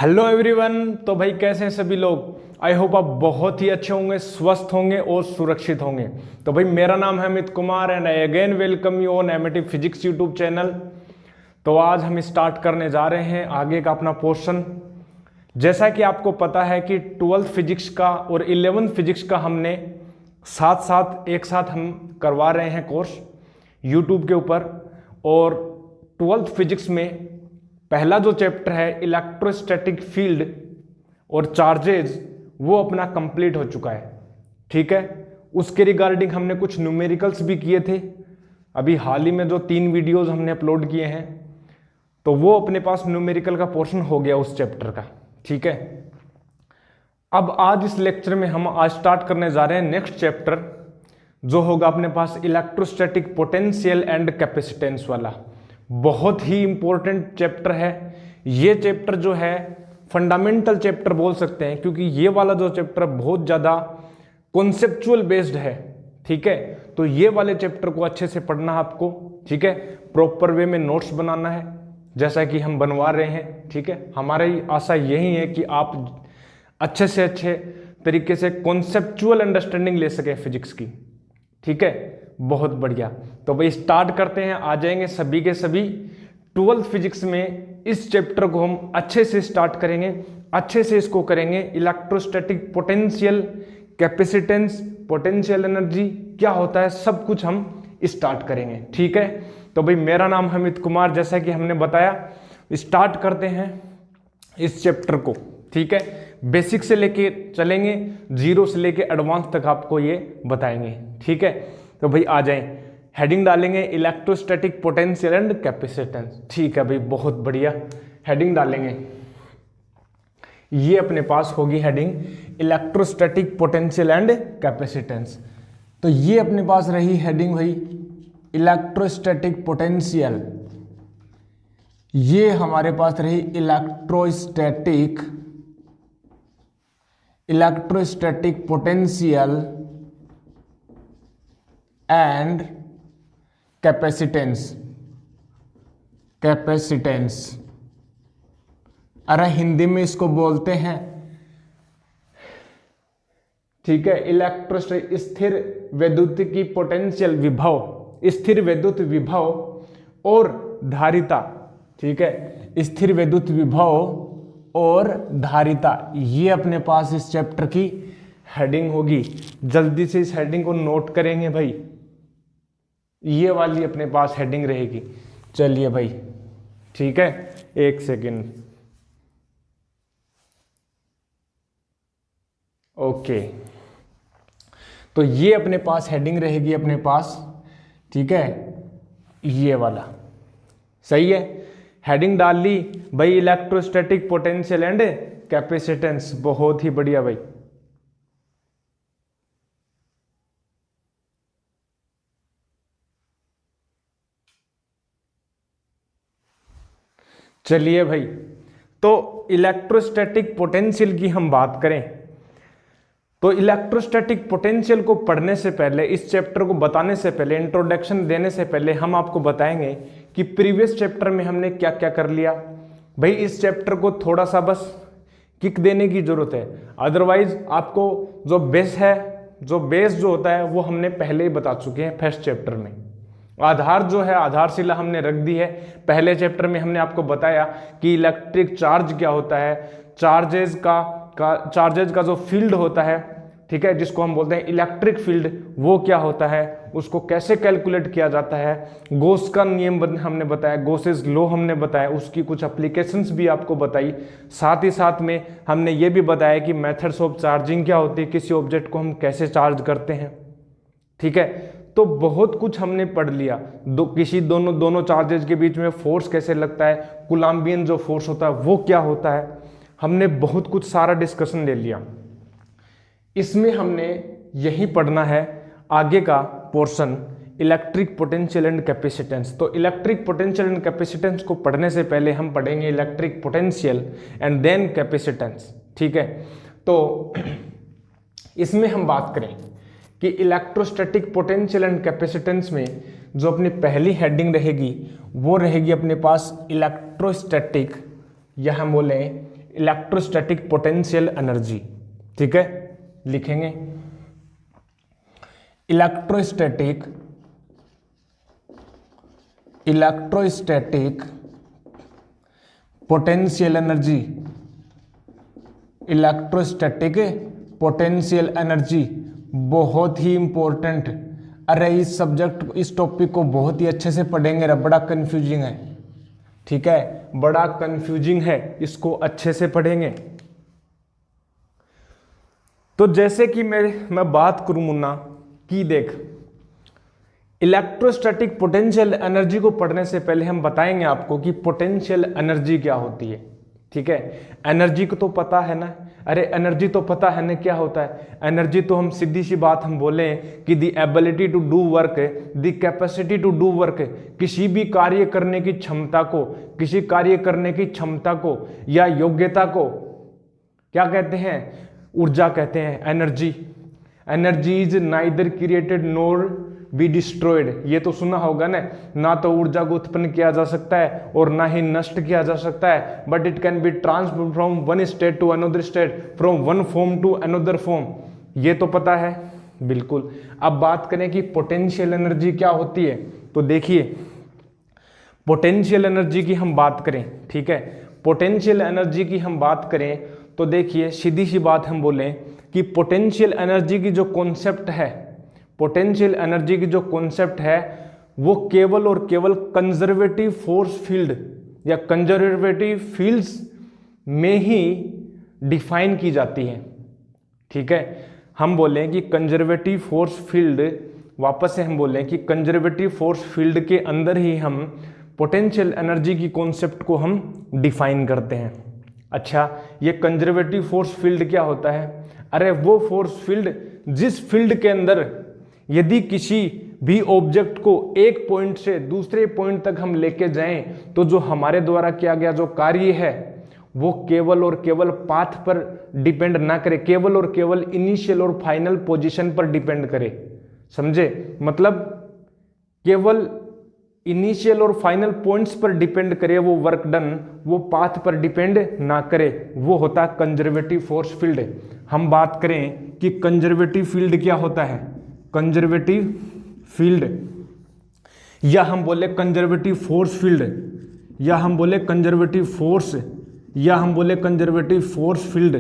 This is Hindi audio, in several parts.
Hello everyone. तो भाई कैसे हैं सभी लोग। आई होप आप बहुत ही अच्छे होंगे, स्वस्थ होंगे और सुरक्षित होंगे। तो भाई मेरा नाम है Amit Kumar and I again welcome you on एमिटिव फिजिक्स यूट्यूब चैनल। तो आज हम स्टार्ट करने जा रहे हैं आगे का अपना पोर्शन। जैसा कि आपको पता है कि 12th फिजिक्स का और 11th फिजिक्स का हमने साथ साथ एक साथ हम करवा रहे हैं कोर्स यूट्यूब के ऊपर। और 12th फिजिक्स में पहला जो चैप्टर है इलेक्ट्रोस्टैटिक फील्ड और चार्जेज वो अपना कंप्लीट हो चुका है। ठीक है, उसके रिगार्डिंग हमने कुछ न्यूमेरिकल्स भी किए थे। अभी हाल ही में जो 3 वीडियोस हमने अपलोड किए हैं तो वो अपने पास न्यूमेरिकल का पोर्शन हो गया उस चैप्टर का। ठीक है, अब आज इस लेक्चर में हम आज स्टार्ट करने जा रहे हैं नेक्स्ट चैप्टर जो होगा अपने पास इलेक्ट्रोस्टैटिक पोटेंशियल एंड कैपेसिटेंस वाला। बहुत ही इंपॉर्टेंट चैप्टर है ये चैप्टर, जो है फंडामेंटल चैप्टर बोल सकते हैं, क्योंकि ये वाला जो चैप्टर बहुत ज़्यादा कॉन्सेप्चुअल बेस्ड है। ठीक है, तो ये वाले चैप्टर को अच्छे से पढ़ना है आपको। ठीक है, प्रॉपर वे में नोट्स बनाना है जैसा कि हम बनवा रहे हैं। ठीक है, हमारी आशा यही है कि आप अच्छे से अच्छे तरीके से कॉन्सेप्चुअल अंडरस्टैंडिंग ले सकें फिजिक्स की। ठीक है, बहुत बढ़िया। तो भाई स्टार्ट करते हैं, आ जाएंगे सभी के सभी 12th फिजिक्स में। इस चैप्टर को हम अच्छे से स्टार्ट करेंगे, अच्छे से इसको करेंगे। Electrostatic potential, capacitance, potential energy क्या होता है, सब कुछ हम स्टार्ट करेंगे। ठीक है, तो भाई मेरा नाम है अमित कुमार, जैसा कि हमने बताया। स्टार्ट करते हैं इस चैप्टर को। ठीक है, बेसिक से लेके चलेंगे, जीरो से लेके एडवांस तक आपको ये बताएंगे। ठीक है, तो भाई आ जाएं, हेडिंग डालेंगे इलेक्ट्रोस्टैटिक पोटेंशियल एंड कैपेसिटेंस। ठीक है भाई, बहुत बढ़िया हेडिंग डालेंगे। ये अपने पास होगी heading electrostatic potential and capacitance. तो ये अपने पास रही हेडिंग भाई इलेक्ट्रोस्टैटिक पोटेंशियल। ये हमारे पास रही इलेक्ट्रोस्टैटिक पोटेंशियल एंड कैपेसिटेंस। अरे हिंदी में इसको बोलते हैं, ठीक है, इलेक्ट्रोस्टैटिक स्थिर वैद्युतिकी पोटेंशियल विभव, स्थिर वैद्युत विभव और धारिता। ठीक है, स्थिर वैद्युत विभव और धारिता, ये अपने पास इस चैप्टर की हेडिंग होगी। जल्दी से इस हेडिंग को नोट करेंगे भाई, ये वाली अपने पास हेडिंग रहेगी। चलिए भाई, ठीक है, एक सेकेंड। ओके, तो ये अपने पास हेडिंग रहेगी अपने पास। ठीक है, ये वाला सही है, हेडिंग डाल ली भाई इलेक्ट्रोस्टैटिक पोटेंशियल एंड कैपेसिटेंस। बहुत ही बढ़िया भाई। चलिए भाई, तो इलेक्ट्रोस्टैटिक पोटेंशियल की हम बात करें तो इलेक्ट्रोस्टैटिक पोटेंशियल को पढ़ने से पहले, इस चैप्टर को बताने से पहले, इंट्रोडक्शन देने से पहले हम आपको बताएंगे कि प्रीवियस चैप्टर में हमने क्या क्या कर लिया। भाई इस चैप्टर को थोड़ा सा बस किक देने की जरूरत है, अदरवाइज आपको जो बेस है, जो बेस जो होता है वो हमने पहले ही बता चुके हैं फर्स्ट चैप्टर में। आधार जो है, आधारशिला हमने रख दी है। पहले चैप्टर में हमने आपको बताया कि इलेक्ट्रिक चार्ज क्या होता है, चार्जेज का जो फील्ड होता है, ठीक है, जिसको हम बोलते हैं इलेक्ट्रिक फील्ड, वो क्या होता है, उसको कैसे कैलकुलेट किया जाता है। गॉस का नियम हमने बताया, गॉसेस लॉ हमने बताया, उसकी कुछ एप्लीकेशंस भी आपको बताई। साथ ही साथ में हमने ये भी बताया कि मेथड्स ऑफ चार्जिंग क्या होती है, किसी ऑब्जेक्ट को हम कैसे चार्ज करते हैं। ठीक है, तो बहुत कुछ हमने पढ़ लिया। दोनों चार्जेज के बीच में फोर्स कैसे लगता है, कूलम्बियन जो फोर्स होता है वो क्या होता है, हमने बहुत कुछ सारा डिस्कशन ले लिया। इसमें हमने यही पढ़ना है आगे का portion electric potential and capacitance. तो इलेक्ट्रिक पोटेंशियल एंड कैपेसिटेंस को पढ़ने से पहले हम पढ़ेंगे electric potential and then capacitance. ठीक है, तो इसमें हम बात करें कि इलेक्ट्रोस्टैटिक पोटेंशियल एंड कैपेसिटेंस में जो अपनी पहली हेडिंग रहेगी वो रहेगी अपने पास इलेक्ट्रोस्टैटिक, या हम बोलें इलेक्ट्रोस्टैटिक पोटेंशियल एनर्जी। ठीक है, लिखेंगे electrostatic potential energy, electrostatic potential energy बहुत ही इंपॉर्टेंट। अरे इस सब्जेक्ट, इस टॉपिक को बहुत ही अच्छे से पढ़ेंगे, बड़ा कंफ्यूजिंग है। ठीक है, बड़ा कंफ्यूजिंग है, इसको अच्छे से पढ़ेंगे। तो जैसे कि मैं बात करूं मुन्ना कि देख, इलेक्ट्रोस्टैटिक पोटेंशियल एनर्जी को पढ़ने से पहले हम बताएंगे आपको कि पोटेंशियल एनर्जी क्या होती है। ठीक है, एनर्जी को तो पता है ना, अरे एनर्जी तो पता है ना क्या होता है। एनर्जी तो हम सीधी सी बात हम बोले कि the ability to do work, the capacity to do work, किसी भी कार्य करने की क्षमता को, किसी कार्य करने की क्षमता को या योग्यता को क्या कहते हैं, ऊर्जा कहते हैं, energy. Energy is neither created NOR be destroyed, ये तो सुना होगा ना तो ऊर्जा को उत्पन्न किया जा सकता है और ना ही नष्ट किया जा सकता है, but it can be transfer from one state to another state, from one form to another form, ये तो पता है बिल्कुल। अब बात करें कि पोटेंशियल एनर्जी क्या होती है, तो देखिए पोटेंशियल एनर्जी की हम बात करें, ठीक है, पोटेंशियल एनर्जी की हम बात करें तो देखिए सीधी सी बात हम बोलें कि पोटेंशियल एनर्जी की जो कॉन्सेप्ट है, पोटेंशियल एनर्जी की जो कॉन्सेप्ट है वो केवल और केवल कंजर्वेटिव फोर्स फील्ड या कंजर्वेटिव फील्ड्स में ही डिफाइन की जाती है। ठीक है, हम बोलें कि कंजर्वेटिव फोर्स फील्ड, वापस से हम बोलें कि कंजर्वेटिव फोर्स फील्ड के अंदर ही हम पोटेंशियल एनर्जी की कॉन्सेप्ट को हम डिफाइन करते हैं। अच्छा, ये कंजर्वेटिव फोर्स फील्ड क्या होता है? अरे वो फोर्स फील्ड जिस फील्ड के अंदर यदि किसी भी ऑब्जेक्ट को एक पॉइंट से दूसरे पॉइंट तक हम लेके जाएं तो जो हमारे द्वारा किया गया जो कार्य है वो केवल और केवल पाथ पर डिपेंड ना करे, केवल और केवल इनिशियल और फाइनल पोजीशन पर डिपेंड करे। समझे? मतलब केवल इनिशियल और फाइनल पॉइंट्स पर डिपेंड करे वो वर्क डन, वो पाथ पर डिपेंड ना करे, वो होता है कंजर्वेटिव फोर्स फील्ड। हम बात करें कि कंजर्वेटिव फील्ड क्या होता है, कंजर्वेटिव फील्ड, या हम बोले कंजर्वेटिव फोर्स फील्ड, या हम बोले कंजर्वेटिव फोर्स, या हम बोले कंजर्वेटिव फोर्स फील्ड।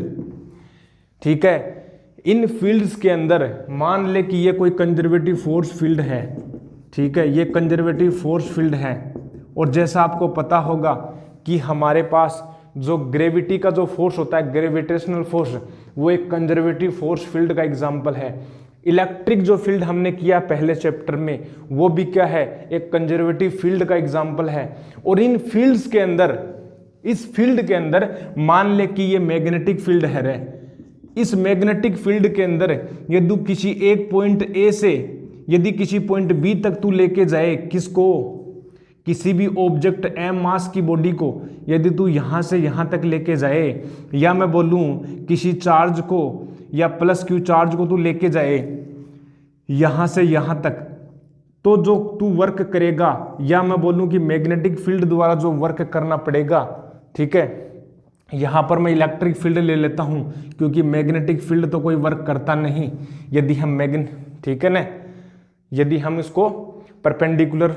ठीक है, इन फील्ड्स के अंदर मान ले कि ये कोई कंजर्वेटिव फोर्स फील्ड है। ठीक है, ये कंजर्वेटिव फोर्स फील्ड है और जैसा आपको पता होगा कि हमारे पास जो ग्रेविटी का जो फोर्स होता है, ग्रेविटेशनल फोर्स, वो एक कंजर्वेटिव फोर्स फील्ड का एग्जांपल है। इलेक्ट्रिक जो फील्ड हमने किया पहले चैप्टर में, वो भी क्या है, एक कंजर्वेटिव फील्ड का एग्जांपल है। और इन फील्ड्स के अंदर, इस फील्ड के अंदर मान ले कि ये मैग्नेटिक फील्ड है रे, इस मैग्नेटिक फील्ड के अंदर यदि किसी एक पॉइंट ए से यदि किसी पॉइंट बी तक तू लेके जाए, किसको, किसी भी ऑब्जेक्ट एम मास की बॉडी को यदि तू यहां से यहां तक लेके जाए, या मैं बोलूं किसी चार्ज को या प्लस क्यू चार्ज को तू लेके जाए यहां से यहां तक, तो जो तू वर्क करेगा, या मैं बोलूं कि मैग्नेटिक फील्ड द्वारा जो वर्क करना पड़ेगा, ठीक है, यहां पर मैं इलेक्ट्रिक फील्ड ले लेता हूं क्योंकि मैग्नेटिक फील्ड तो कोई वर्क करता नहीं। यदि हम ठीक है ना, यदि हम इसको परपेंडिकुलर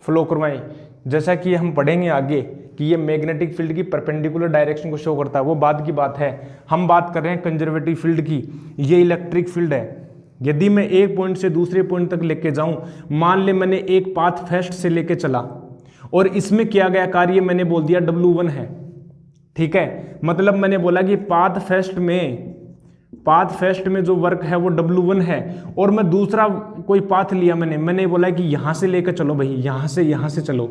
फ्लो करवाएं, जैसा कि हम पढ़ेंगे आगे कि ये मैग्नेटिक फील्ड की परपेंडिकुलर डायरेक्शन को शो करता है, वो बाद की बात है। हम बात कर रहे हैं कंजर्वेटिव फील्ड की। ये इलेक्ट्रिक फील्ड है। यदि मैं एक पॉइंट से दूसरे पॉइंट तक लेके जाऊं, मान ले मैंने एक पाथ फर्स्ट से लेके चला और इसमें किया गया कार्य मैंने बोल दिया W1 है। ठीक है, मतलब मैंने बोला कि पाथ फर्स्ट में जो वर्क है वो W1 है, और मैं दूसरा कोई पाथ लिया, मैंने बोला कि यहां से लेकर चलो भाई, यहां से चलो,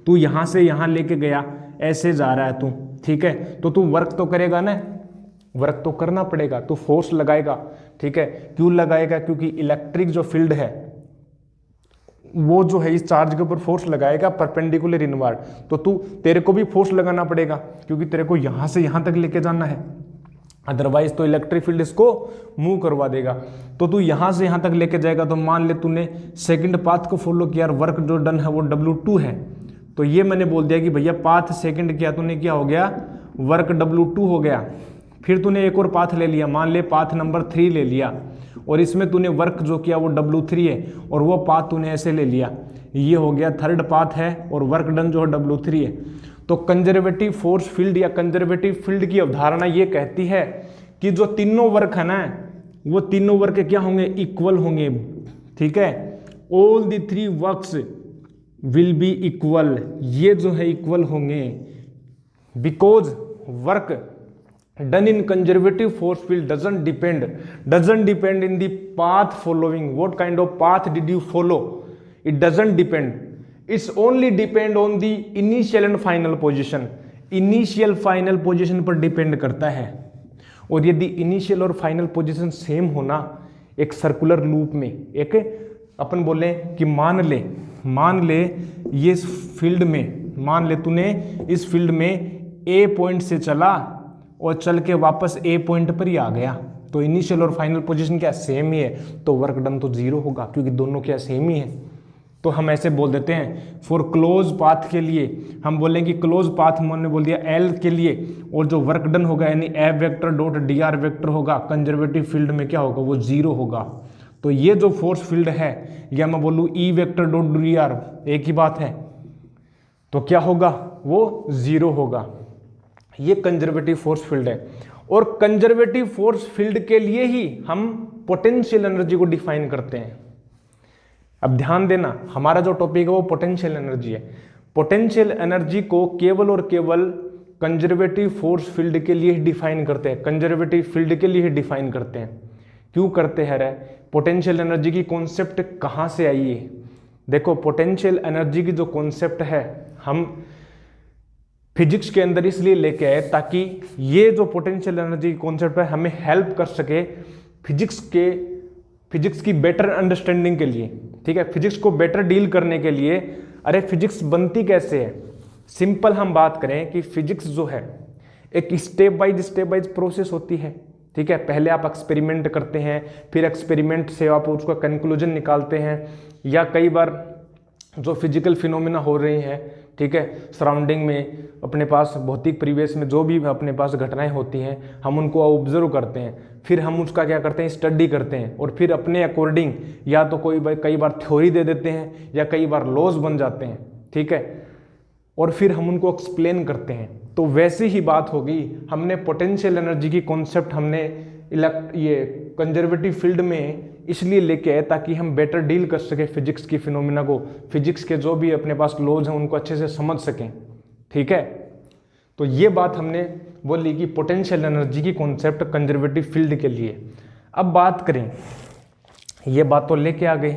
तू यहां से यहां लेके गया, ऐसे जा रहा है तू। ठीक है, तो तू वर्क तो करेगा ना, वर्क तो करना पड़ेगा, तू फोर्स लगाएगा। ठीक है, क्यों लगाएगा? क्योंकि इलेक्ट्रिक जो फील्ड है वो जो है इस चार्ज के ऊपर फोर्स लगाएगा परपेंडिकुलर इनवर्ड, तो तेरे को भी फोर्स लगाना पड़ेगा क्योंकि तेरे को यहां से यहां तक लेके जाना है, अदरवाइज तो इलेक्ट्रिक फील्ड इसको मूव करवा देगा। तो तू यहां से यहां तक लेके जाएगा, तो मान ले तूने सेकंड पाथ को फॉलो किया, वर्क जो डन है वो W2 है, तो ये मैंने बोल दिया कि भैया पाथ सेकंड किया तूने, क्या हो गया, वर्क W2 हो गया। फिर तूने एक और पाथ ले लिया, मान ले पाथ नंबर 3 ले लिया, और इसमें तूने वर्क जो किया वो W3 है, और वो पाथ तूने ऐसे ले लिया, ये हो गया थर्ड पाथ है, और वर्क डन जो है W3 है। तो कंजर्वेटिव फोर्स फील्ड या कंजर्वेटिव फील्ड की अवधारणा ये कहती है कि जो तीनों वर्क है ना, वो तीनों वर्क क्या होंगे, इक्वल होंगे। ठीक है, all the 3 works will be equal, ये जो है इक्वल होंगे, because work done in conservative force field doesn't depend in the path following. What kind of path did you follow? It doesn't depend, it's only depend on the initial and final position. Initial final position पर depend करता है, और यदि initial और final position सेम होना एक सर्कुलर लूप में, एक अपन बोले कि मान ले ये फील्ड में, मान ले तूने इस फील्ड में ए पॉइंट से चला और चल के वापस ए पॉइंट पर ही आ गया, तो इनिशियल और फाइनल पोजीशन क्या सेम ही है, तो वर्क डन तो 0 होगा, क्योंकि दोनों क्या सेम ही है। तो हम ऐसे बोल देते हैं फॉर क्लोज पाथ के लिए हम बोलेंगे क्लोज पाथ मैंने बोल दिया एल के लिए, और जो वर्क डन होगा यानी A vector dot D R vector होगा कंजर्वेटिव फील्ड में क्या होगा, वो 0 होगा। तो ये जो फोर्स फील्ड है, या मैं बोलूँ E vector dot D are, एक ही बात है, तो क्या होगा, वो 0 होगा। ये कंजर्वेटिव फोर्स फील्ड है, और कंजर्वेटिव फोर्स फील्ड के लिए ही हम पोटेंशियल एनर्जी को डिफाइन करते हैं। अब ध्यान देना, हमारा जो टॉपिक है वो पोटेंशियल एनर्जी है। पोटेंशियल एनर्जी को केवल और केवल कंजर्वेटिव फोर्स फील्ड के लिए ही डिफाइन करते हैं, कंजर्वेटिव फील्ड के लिए ही डिफाइन करते हैं। क्यों करते हैं रे? पोटेंशियल एनर्जी की कॉन्सेप्ट कहाँ से आई है? देखो, पोटेंशियल एनर्जी की जो कॉन्सेप्ट है हम फिजिक्स के अंदर इसलिए लेके आए ताकि ये जो पोटेंशियल एनर्जी कॉन्सेप्ट है हमें हेल्प कर सके फिजिक्स की बेटर अंडरस्टैंडिंग के लिए। ठीक है, फिजिक्स को बेटर डील करने के लिए। अरे फिजिक्स बनती कैसे है? सिंपल हम बात करें कि फिजिक्स जो है एक स्टेप बाय प्रोसेस होती है। ठीक है, पहले आप एक्सपेरिमेंट करते हैं, फिर एक्सपेरिमेंट से आप उसका कंक्लूजन निकालते हैं, या कई बार जो फिजिकल फिनोमिना हो रही हैं, ठीक है, सराउंडिंग में अपने पास भौतिक परिवेश में जो भी अपने पास घटनाएं होती हैं, हम उनको ऑब्जर्व करते हैं, फिर हम उसका क्या करते हैं, स्टडी करते हैं, और फिर अपने अकॉर्डिंग या तो कई बार थ्योरी दे देते हैं, या कई बार लॉज बन जाते हैं। ठीक है, और फिर हम उनको एक्सप्लेन करते हैं। तो वैसी ही बात होगी, हमने पोटेंशियल एनर्जी की कॉन्सेप्ट हमने ये कंजर्वेटिव फील्ड में इसलिए लेके आए ताकि हम बेटर डील कर सके फिजिक्स की फिनोमिना को, फिजिक्स के जो भी अपने पास लॉज हैं उनको अच्छे से समझ सकें। ठीक है, तो ये बात हमने बोली कि पोटेंशियल एनर्जी की कॉन्सेप्ट कंजर्वेटिव फील्ड के लिए। अब बात करें, ये बात तो लेके आ गए,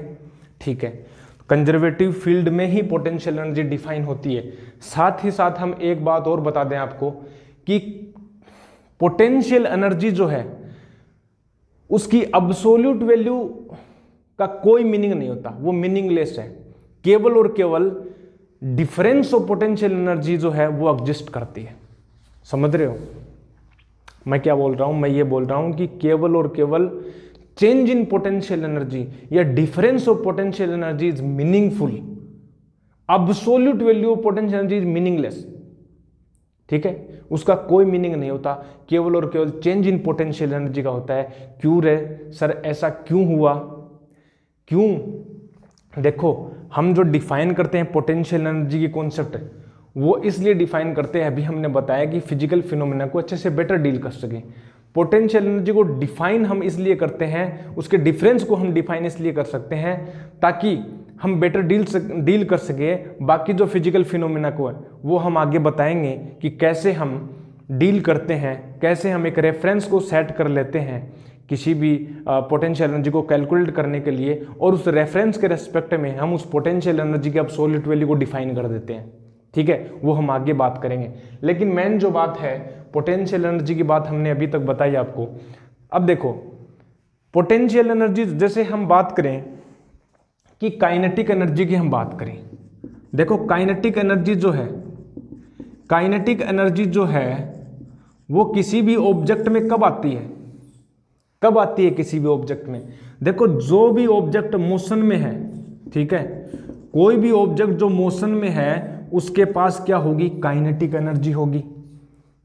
ठीक है, कंजर्वेटिव फील्ड में ही पोटेंशियल एनर्जी डिफाइन होती है। साथ ही साथ हम एक बात और बता दें आपको कि पोटेंशियल एनर्जी जो है उसकी अब्सोल्यूट वैल्यू का कोई मीनिंग नहीं होता, वो मीनिंगलेस है। केवल और केवल डिफरेंस ऑफ पोटेंशियल एनर्जी जो है वो एग्जिस्ट करती है। समझ रहे हो मैं क्या बोल रहा हूं? मैं ये बोल रहा हूं कि केवल और केवल चेंज इन पोटेंशियल एनर्जी या difference of potential energy is meaningful, absolute value of potential energy is meaningless. ठीक है, उसका कोई मीनिंग नहीं होता, केवल और केवल चेंज इन पोटेंशियल एनर्जी का होता है। क्यों रे सर, ऐसा क्यों हुआ? क्यों? देखो, हम जो डिफाइन करते हैं पोटेंशियल एनर्जी की कॉन्सेप्ट वो इसलिए डिफाइन करते हैं, अभी हमने बताया कि फिजिकल फिनोमेना को अच्छे से बेटर डील कर सके। पोटेंशियल एनर्जी को डिफाइन हम इसलिए करते हैं, उसके डिफरेंस को हम डिफाइन इसलिए कर सकते हैं ताकि हम बेटर डील कर सके। बाकी जो फिजिकल फिनोमेना को है वो हम आगे बताएंगे कि कैसे हम डील करते हैं, कैसे हम एक रेफरेंस को सेट कर लेते हैं किसी भी पोटेंशियल एनर्जी को कैलकुलेट करने के लिए, और उस रेफरेंस के रेस्पेक्ट में हम उस पोटेंशियल एनर्जी के एब्सोल्यूट वैल्यू को डिफाइन कर देते हैं। ठीक है, वो हम आगे बात करेंगे। लेकिन मेन जो बात है, पोटेंशियल एनर्जी की बात हमने अभी तक बताई आपको। अब देखो, पोटेंशियल एनर्जी जैसे हम बात करें कि काइनेटिक एनर्जी की हम बात करें, देखो काइनेटिक एनर्जी जो है वो किसी भी ऑब्जेक्ट में कब आती है? कब आती है किसी भी ऑब्जेक्ट में? देखो, जो भी ऑब्जेक्ट मोशन में है, ठीक है, कोई भी ऑब्जेक्ट जो मोशन में है उसके पास क्या होगी? काइनेटिक एनर्जी होगी।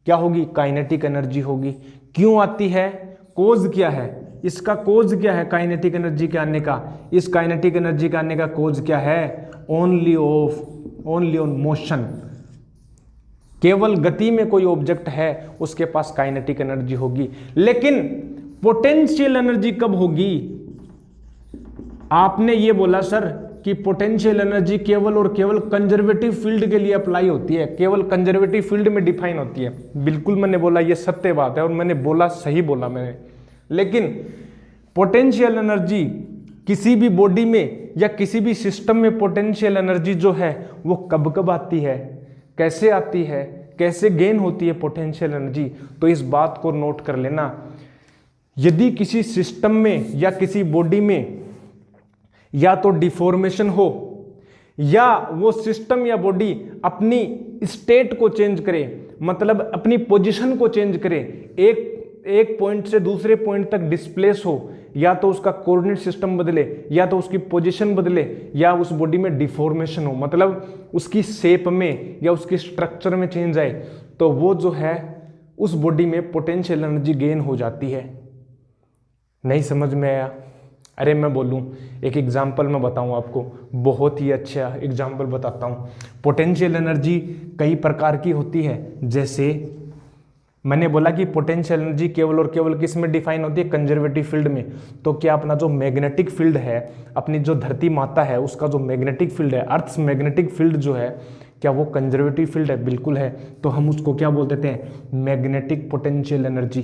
क्या होगी, काइनेटिक एनर्जी होगी। क्यों आती है, कोज क्या है इसका, कोज क्या है काइनेटिक एनर्जी के आने का, इस काइनेटिक एनर्जी के आने का कोज क्या है, ओनली ऑन मोशन। केवल गति में कोई ऑब्जेक्ट है उसके पास काइनेटिक एनर्जी होगी। लेकिन पोटेंशियल एनर्जी कब होगी, आपने ये बोला सर कि पोटेंशियल एनर्जी केवल और केवल कंजर्वेटिव फील्ड के लिए अप्लाई होती है, केवल कंजर्वेटिव फील्ड में डिफाइन होती है। बिल्कुल मैंने बोला ये सत्य बात है और मैंने बोला सही बोला मैंने। लेकिन पोटेंशियल एनर्जी किसी भी बॉडी में या किसी भी सिस्टम में पोटेंशियल एनर्जी जो है वो कब कब आती है, कैसे आती है, कैसे गेन होती है पोटेंशियल एनर्जी, तो इस बात को नोट कर लेना। यदि किसी सिस्टम में या किसी बॉडी में या तो डिफॉर्मेशन हो या वो सिस्टम या बॉडी अपनी स्टेट को चेंज करे, मतलब अपनी पोजीशन को चेंज करे, एक पॉइंट से दूसरे पॉइंट तक डिस्प्लेस हो, या तो उसका कोऑर्डिनेट सिस्टम बदले या तो उसकी पोजीशन बदले या उस बॉडी में डिफॉर्मेशन हो, मतलब उसकी शेप में या उसकी स्ट्रक्चर में चेंज आए, तो वो जो है उस बॉडी में पोटेंशियल एनर्जी गेन हो जाती है। नहीं समझ में आया? अरे मैं बोलूं एक एग्जाम्पल मैं बताऊं आपको, बहुत ही अच्छा एग्जाम्पल बताता हूं। पोटेंशियल एनर्जी कई प्रकार की होती है, जैसे मैंने बोला कि पोटेंशियल एनर्जी केवल और केवल किस में डिफाइन होती है, कंजर्वेटिव फील्ड में। तो क्या अपना जो मैग्नेटिक फील्ड है, अपनी जो धरती माता है उसका जो मैग्नेटिक फील्ड है, अर्थ्स मैग्नेटिक फील्ड जो है, क्या वो कंजर्वेटिव फील्ड है? बिल्कुल है। तो हम उसको क्या बोल देते हैं, मैग्नेटिक पोटेंशियल एनर्जी।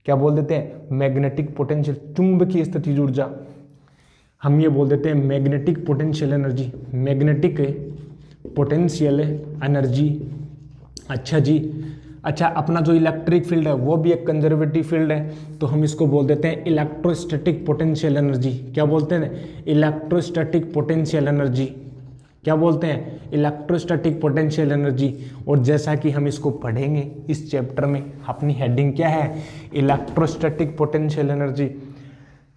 क्या बोल देते हैं, मैग्नेटिक पोटेंशियल, चुंबकीय स्थितिज ऊर्जा। हम ये बोल देते हैं magnetic potential energy, magnetic potential energy. अच्छा जी, अच्छा अपना जो इलेक्ट्रिक फील्ड है वो भी एक कंजर्वेटिव फील्ड है, तो हम इसको बोल देते हैं इलेक्ट्रोस्टैटिक पोटेंशियल एनर्जी। क्या बोलते हैं, इलेक्ट्रोस्टैटिक पोटेंशियल एनर्जी। क्या बोलते हैं, इलेक्ट्रोस्टैटिक पोटेंशियल एनर्जी। और जैसा कि हम इसको पढ़ेंगे इस चैप्टर में, अपनी हेडिंग क्या है, इलेक्ट्रोस्टैटिक पोटेंशियल एनर्जी।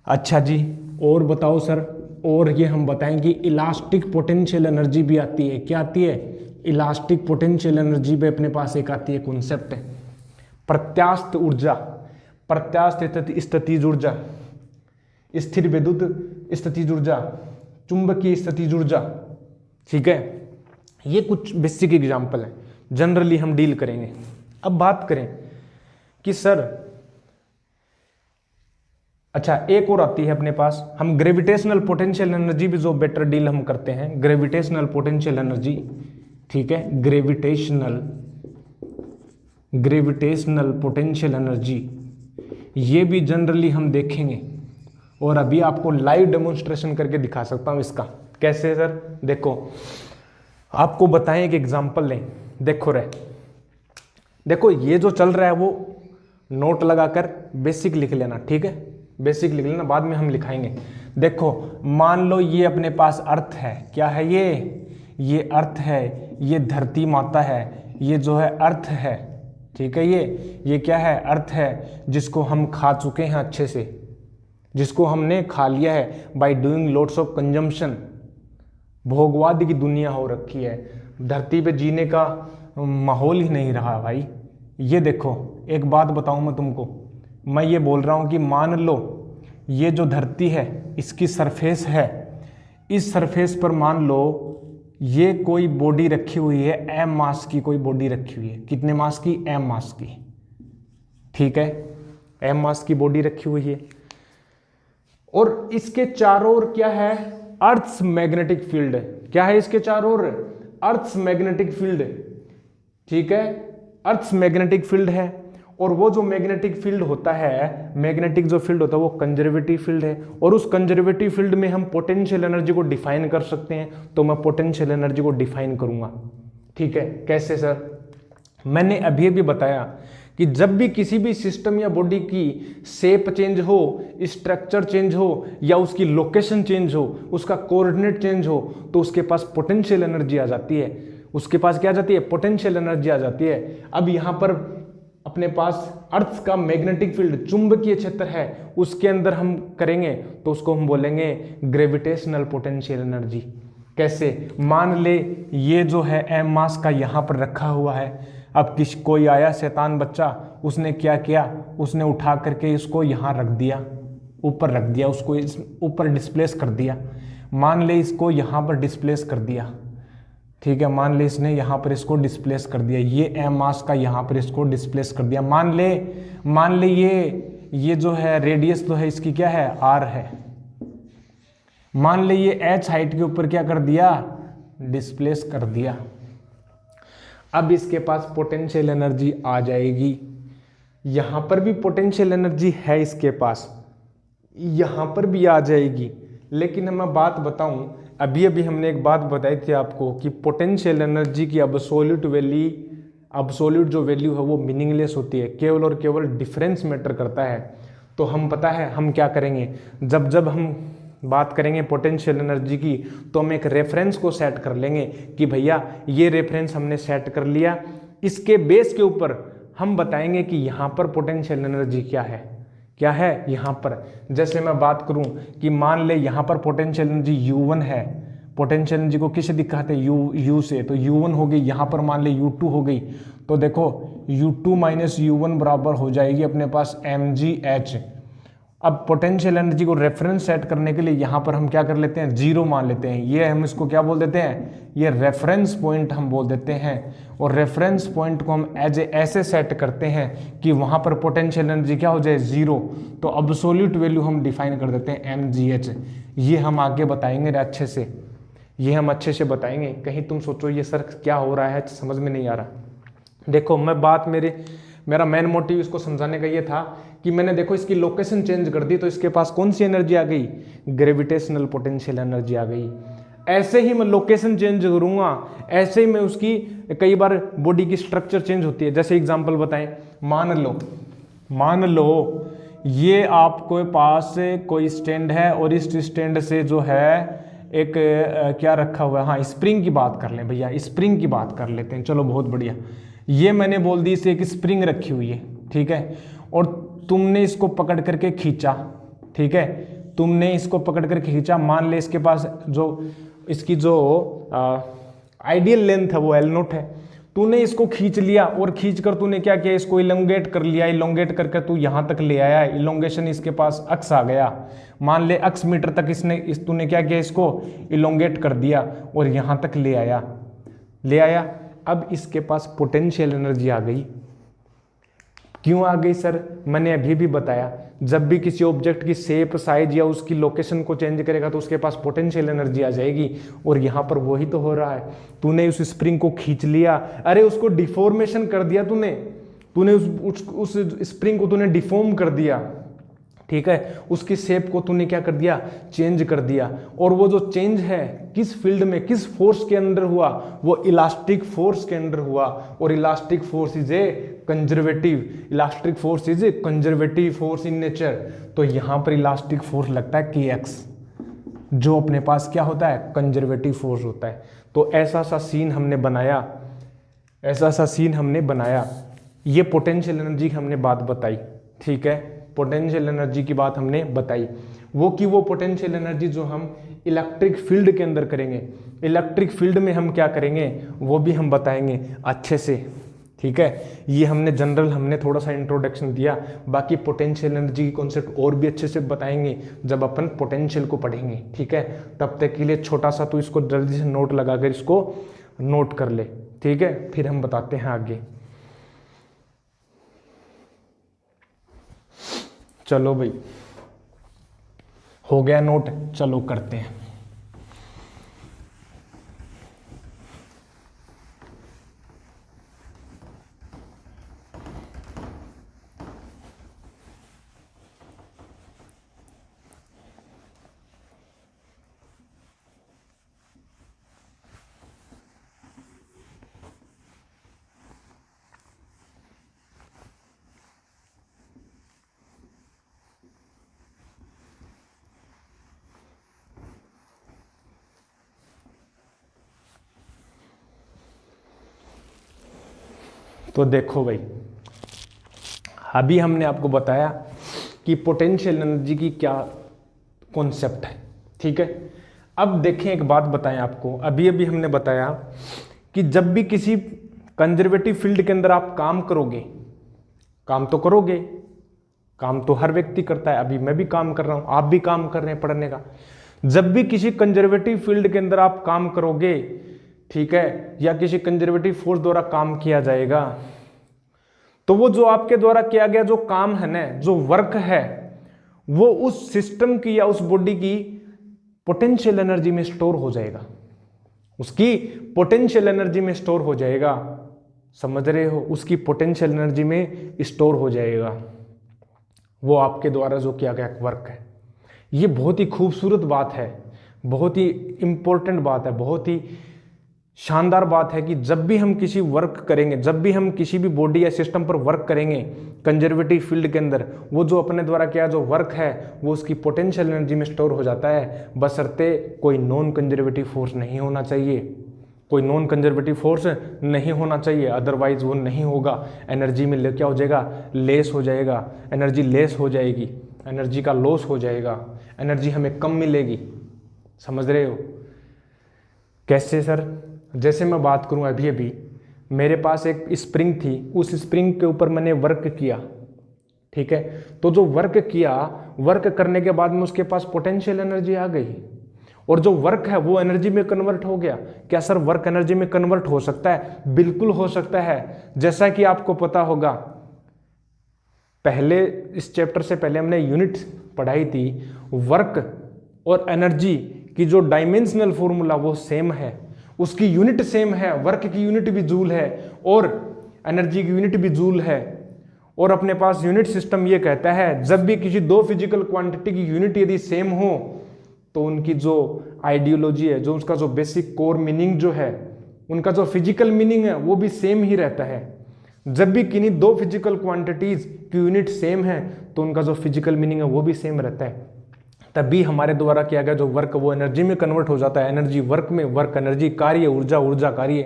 अच्छा जी, और बताओ सर, और ये हम बताएंगे इलास्टिक पोटेंशियल एनर्जी भी आती है। क्या आती है, इलास्टिक पोटेंशियल एनर्जी भी अपने पास एक आती है, कॉन्सेप्ट है। प्रत्यास्थ ऊर्जा, प्रत्यास्थ स्थितिज ऊर्जा, स्थिर विद्युत स्थितिज ऊर्जा, चुंबकीय स्थितिज ऊर्जा। ठीक है, ये कुछ बेसिक एग्जाम्पल है, जनरली हम डील करेंगे। अब बात करें कि सर अच्छा एक और आती है अपने पास, हम ग्रेविटेशनल पोटेंशियल एनर्जी भी जो बेटर डील हम करते हैं, ग्रेविटेशनल पोटेंशियल एनर्जी। ठीक है, ग्रेविटेशनल पोटेंशियल एनर्जी, ये भी जनरली हम देखेंगे और अभी आपको लाइव डेमोन्स्ट्रेशन करके दिखा सकता हूं इसका। कैसे सर, देखो आपको बताएं एक एग्जांपल लें, देखो ये जो चल रहा है वो नोट लगाकर बेसिक लिख लेना। ठीक है, बेसिक लिख लेना, बाद में हम लिखाएंगे। देखो मान लो ये अपने पास अर्थ है, क्या है ये अर्थ है, ये धरती माता है, ये जो है अर्थ है। ठीक है, ये क्या है, अर्थ है, जिसको हम खा चुके हैं अच्छे से, जिसको हमने खा लिया है by doing lots of consumption. भोगवाद की दुनिया हो रखी है, धरती पे जीने का माहौल ही नहीं रहा भाई। ये देखो एक बात बताऊं मैं तुमको, मैं ये बोल रहा हूं कि मान लो ये जो धरती है इसकी सरफेस है, इस सरफेस पर मान लो ये कोई बॉडी रखी हुई है, एम मास की कोई बॉडी रखी हुई है। कितने मास की, एम मास की। ठीक है, एम मास की बॉडी रखी हुई है और इसके चारों ओर क्या है, अर्थ्स मैग्नेटिक फील्ड है। क्या है इसके चारों ओर, अर्थ्स मैग्नेटिक फील्ड। ठीक है, अर्थ्स मैग्नेटिक फील्ड है और वो जो मैग्नेटिक फील्ड होता है, मैग्नेटिक जो फील्ड होता है वो कंजर्वेटिव फील्ड है और उस कंजर्वेटिव फील्ड में हम पोटेंशियल एनर्जी को डिफाइन कर सकते हैं। तो मैं पोटेंशियल एनर्जी को डिफाइन करूंगा। ठीक है, कैसे सर, मैंने अभी भी बताया कि जब भी किसी भी सिस्टम या बॉडी की शेप चेंज हो, स्ट्रक्चर चेंज हो या उसकी लोकेशन चेंज हो, उसका कोऑर्डिनेट चेंज हो, तो उसके पास पोटेंशियल एनर्जी आ जाती है। उसके पास क्या आ जाती है, पोटेंशियल एनर्जी आ जाती है। अब यहाँ पर अपने पास अर्थ का मैग्नेटिक फील्ड, चुंबकीय क्षेत्र है, उसके अंदर हम करेंगे तो उसको हम बोलेंगे ग्रेविटेशनल पोटेंशियल एनर्जी। कैसे, मान ले ये जो है एम मास का यहाँ पर रखा हुआ है, अब कोई आया शैतान बच्चा, उसने क्या किया, उसने उठा करके इसको यहाँ रख दिया, ऊपर रख दिया, उसको इस ऊपर डिस्प्लेस कर दिया। मान ले इसको यहाँ पर डिस्प्लेस कर दिया, ठीक है, मान ले इसने यहाँ पर इसको डिस्प्लेस कर दिया, ये एम मास का यहाँ पर इसको डिस्प्लेस कर दिया। मान ले ये जो है रेडियस तो है इसकी क्या है, आर है। मान ले ये एच हाइट के ऊपर क्या कर दिया, डिस्प्लेस कर दिया। अब इसके पास पोटेंशियल एनर्जी आ जाएगी, यहां पर भी पोटेंशियल एनर्जी है इसके पास, यहां पर भी आ जाएगी। लेकिन मैं बात बताऊं, अभी हमने एक बात बताई थी आपको कि पोटेंशियल एनर्जी की अब्सोल्यूट जो वैल्यू है वो मीनिंगलेस होती है, केवल और केवल डिफरेंस मैटर करता है। तो हम पता है हम क्या करेंगे, जब हम बात करेंगे पोटेंशियल एनर्जी की, तो हम एक रेफरेंस को सेट कर लेंगे कि भैया ये रेफरेंस हमने सेट कर लिया, इसके बेस के ऊपर हम बताएंगे कि यहाँ पर पोटेंशियल एनर्जी क्या है यहाँ पर। जैसे मैं बात करूँ कि मान ले यहाँ पर पोटेंशियल एनर्जी U1 है, पोटेंशियल एनर्जी को किससे दिखाते हैं, U से, तो U1 हो गई, यहाँ पर मान ले U2 हो गई, तो देखो U2 माइनस U1 बराबर हो जाएगी अपने पास mgh। अब पोटेंशियल एनर्जी को रेफरेंस सेट करने के लिए यहाँ पर हम क्या कर लेते हैं, 0 मान लेते हैं, ये हम इसको क्या बोल देते हैं, ये रेफरेंस पॉइंट हम बोल देते हैं। और रेफरेंस पॉइंट को हम ऐसे सेट करते हैं कि वहाँ पर पोटेंशियल एनर्जी क्या हो जाए, 0। तो अब्सोल्यूट वैल्यू हम डिफाइन कर देते हैं mgh। ये हम आगे बताएंगे अच्छे से, ये हम अच्छे से बताएंगे। कहीं तुम सोचो ये सर क्या हो रहा है, समझ में नहीं आ रहा। देखो मेरा मेन मोटिव इसको समझाने का ये था कि मैंने देखो इसकी लोकेशन चेंज कर दी, तो इसके पास कौन सी एनर्जी आ गई, ग्रेविटेशनल पोटेंशियल एनर्जी आ गई। ऐसे ही मैं लोकेशन चेंज करूंगा, ऐसे ही मैं उसकी कई बार बॉडी की स्ट्रक्चर चेंज होती है। जैसे एग्जांपल बताएं, मान लो ये आपके पास कोई स्टैंड है और इस स्टैंड से जो है एक क्या रखा हुआ है, हाँ स्प्रिंग की बात कर लें भैया, स्प्रिंग की बात कर लेते हैं, चलो बहुत बढ़िया। ये मैंने बोल दी इसे एक स्प्रिंग रखी हुई है, ठीक है, और तुमने इसको पकड़ करके खींचा, ठीक है, तुमने इसको पकड़ करके खींचा। मान ले इसके पास इसकी जो आइडियल लेंथ है वो L0 है, तूने इसको खींच लिया और खींच कर तूने क्या किया, इसको इलोंगेट कर लिया, इलोंगेट करके तू यहाँ तक ले आया, इलोंगेशन इसके पास अक्स आ गया, मान ले अक्स मीटर तक तूने क्या किया, इसको इलोंगेट कर दिया और यहाँ तक ले आया। अब इसके पास पोटेंशियल एनर्जी आ गई। क्यों आ गई सर, मैंने अभी भी बताया, जब भी किसी ऑब्जेक्ट की शेप, साइज या उसकी लोकेशन को चेंज करेगा तो उसके पास पोटेंशियल एनर्जी आ जाएगी। और यहाँ पर वही तो हो रहा है, तूने उस स्प्रिंग को खींच लिया, अरे उसको डिफॉर्मेशन कर दिया, तूने उस स्प्रिंग को तूने डिफॉर्म कर दिया, ठीक है, उसकी शेप को तूने क्या कर दिया, चेंज कर दिया। और वो जो चेंज है किस फील्ड में, किस फोर्स के अंदर हुआ, वो इलास्टिक फोर्स के अंदर हुआ। और elastic force is a conservative force in nature. तो यहां पर इलास्टिक फोर्स लगता है kx, जो अपने पास क्या होता है, कंजर्वेटिव फोर्स होता है। तो ऐसा सा सीन हमने बनाया, ये पोटेंशियल एनर्जी की हमने बात बताई, ठीक है, पोटेंशियल एनर्जी की बात हमने बताई। वो पोटेंशियल एनर्जी जो हम इलेक्ट्रिक फील्ड के अंदर करेंगे, इलेक्ट्रिक फील्ड में हम क्या करेंगे वो भी हम बताएंगे अच्छे से, ठीक है। ये हमने थोड़ा सा इंट्रोडक्शन दिया, बाकी पोटेंशियल एनर्जी की कॉन्सेप्ट और भी अच्छे से बताएंगे जब अपन पोटेंशियल को पढ़ेंगे, ठीक है। तब तक के लिए छोटा सा तो इसको जल्दी से नोट लगाकर इसको नोट कर ले, ठीक है, फिर हम बताते हैं आगे। चलो भाई, हो गया नोट, चलो करते हैं। तो देखो भाई, अभी हमने आपको बताया कि पोटेंशियल एनर्जी की क्या कॉन्सेप्ट है, ठीक है। अब देखें, एक बात बताएं आपको, अभी हमने बताया कि जब भी किसी कंजर्वेटिव फील्ड के अंदर आप काम करोगे, काम तो करोगे, काम तो हर व्यक्ति करता है, अभी मैं भी काम कर रहा हूं, आप भी काम कर रहे हैं पढ़ने का। जब भी किसी कंजर्वेटिव फील्ड के अंदर आप काम करोगे, ठीक है, या किसी कंजर्वेटिव फोर्स द्वारा काम किया जाएगा, तो वो जो आपके द्वारा किया गया जो काम है ना, जो वर्क है, वो उस सिस्टम की या उस बॉडी की पोटेंशियल एनर्जी में स्टोर हो जाएगा, उसकी पोटेंशियल एनर्जी में स्टोर हो जाएगा। समझ रहे हो? उसकी पोटेंशियल एनर्जी में स्टोर हो जाएगा वो आपके द्वारा जो किया गया वर्क है। ये बहुत ही खूबसूरत बात है, बहुत ही इंपॉर्टेंट बात है, बहुत ही शानदार बात है कि जब भी हम किसी वर्क करेंगे, जब भी हम किसी भी बॉडी या सिस्टम पर वर्क करेंगे कंजर्वेटिव फील्ड के अंदर, वो जो अपने द्वारा किया जो वर्क है वो उसकी पोटेंशियल एनर्जी में स्टोर हो जाता है, बशर्ते कोई नॉन कंजर्वेटिव फोर्स नहीं होना चाहिए, कोई नॉन कंजर्वेटिव फोर्स नहीं होना चाहिए, अदरवाइज वो नहीं होगा। एनर्जी में क्या हो जाएगा? लेस हो जाएगा, एनर्जी लेस हो जाएगी, एनर्जी का लॉस हो जाएगा, एनर्जी हमें कम मिलेगी। समझ रहे हो? कैसे सर? जैसे मैं बात करूं, अभी अभी मेरे पास एक स्प्रिंग थी, उस स्प्रिंग के ऊपर मैंने वर्क किया, ठीक है, तो जो वर्क किया, वर्क करने के बाद में उसके पास पोटेंशियल एनर्जी आ गई और जो वर्क है वो एनर्जी में कन्वर्ट हो गया। क्या सर वर्क एनर्जी में कन्वर्ट हो सकता है? बिल्कुल हो सकता है। जैसा कि आपको पता होगा, पहले इस चैप्टर से पहले हमने यूनिट पढ़ाई थी, वर्क और एनर्जी की जो डायमेंशनल फॉर्मूला वो सेम है, उसकी यूनिट सेम है, वर्क की यूनिट भी जूल है और एनर्जी की यूनिट भी जूल है। और अपने पास यूनिट सिस्टम ये कहता है जब भी किसी दो फिजिकल क्वांटिटी की यूनिट यदि सेम हो तो उनकी जो आइडियोलॉजी है, जो उसका जो बेसिक कोर मीनिंग जो है, उनका जो फिजिकल मीनिंग है वो भी सेम ही रहता है। जब भी किन्हीं दो फिजिकल क्वांटिटीज की यूनिट सेम है तो उनका जो फिजिकल मीनिंग है वो भी सेम रहता है। तभी हमारे द्वारा किया गया जो वर्क वो एनर्जी में कन्वर्ट हो जाता है, एनर्जी वर्क में, वर्क एनर्जी कार्य, ऊर्जा ऊर्जा कार्य,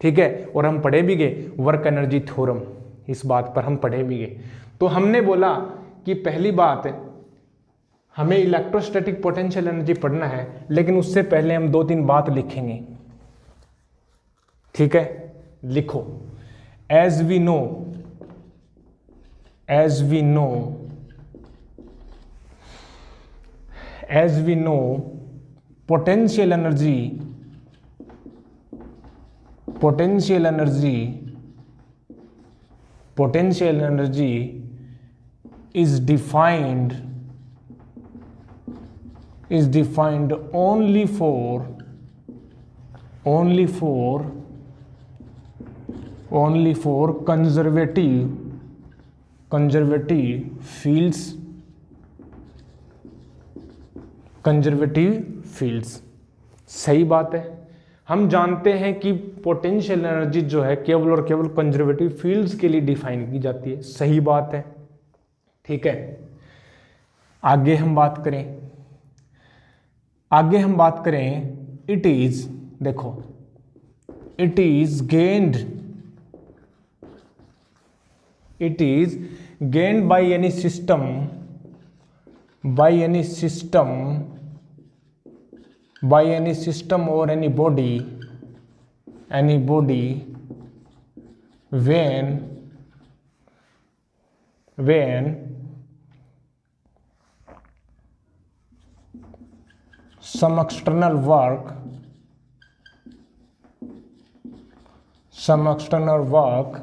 ठीक है। और हम पढ़े भी गए वर्क एनर्जी थ्योरम, इस बात पर हम पढ़े भी गए। तो हमने बोला कि पहली बात हमें इलेक्ट्रोस्टैटिक पोटेंशियल एनर्जी पढ़ना है, लेकिन उससे पहले हम 2-3 बात लिखेंगे, ठीक है। लिखो, as we know potential energy is defined only for conservative fields। सही बात है। हम जानते हैं कि पोटेंशियल एनर्जी जो है केवल और केवल कंजर्वेटिव फील्ड्स के लिए डिफाइन की जाती है। सही बात है, ठीक है। आगे हम बात करें, इट इज, देखो, it is gained by any system or any body when some external work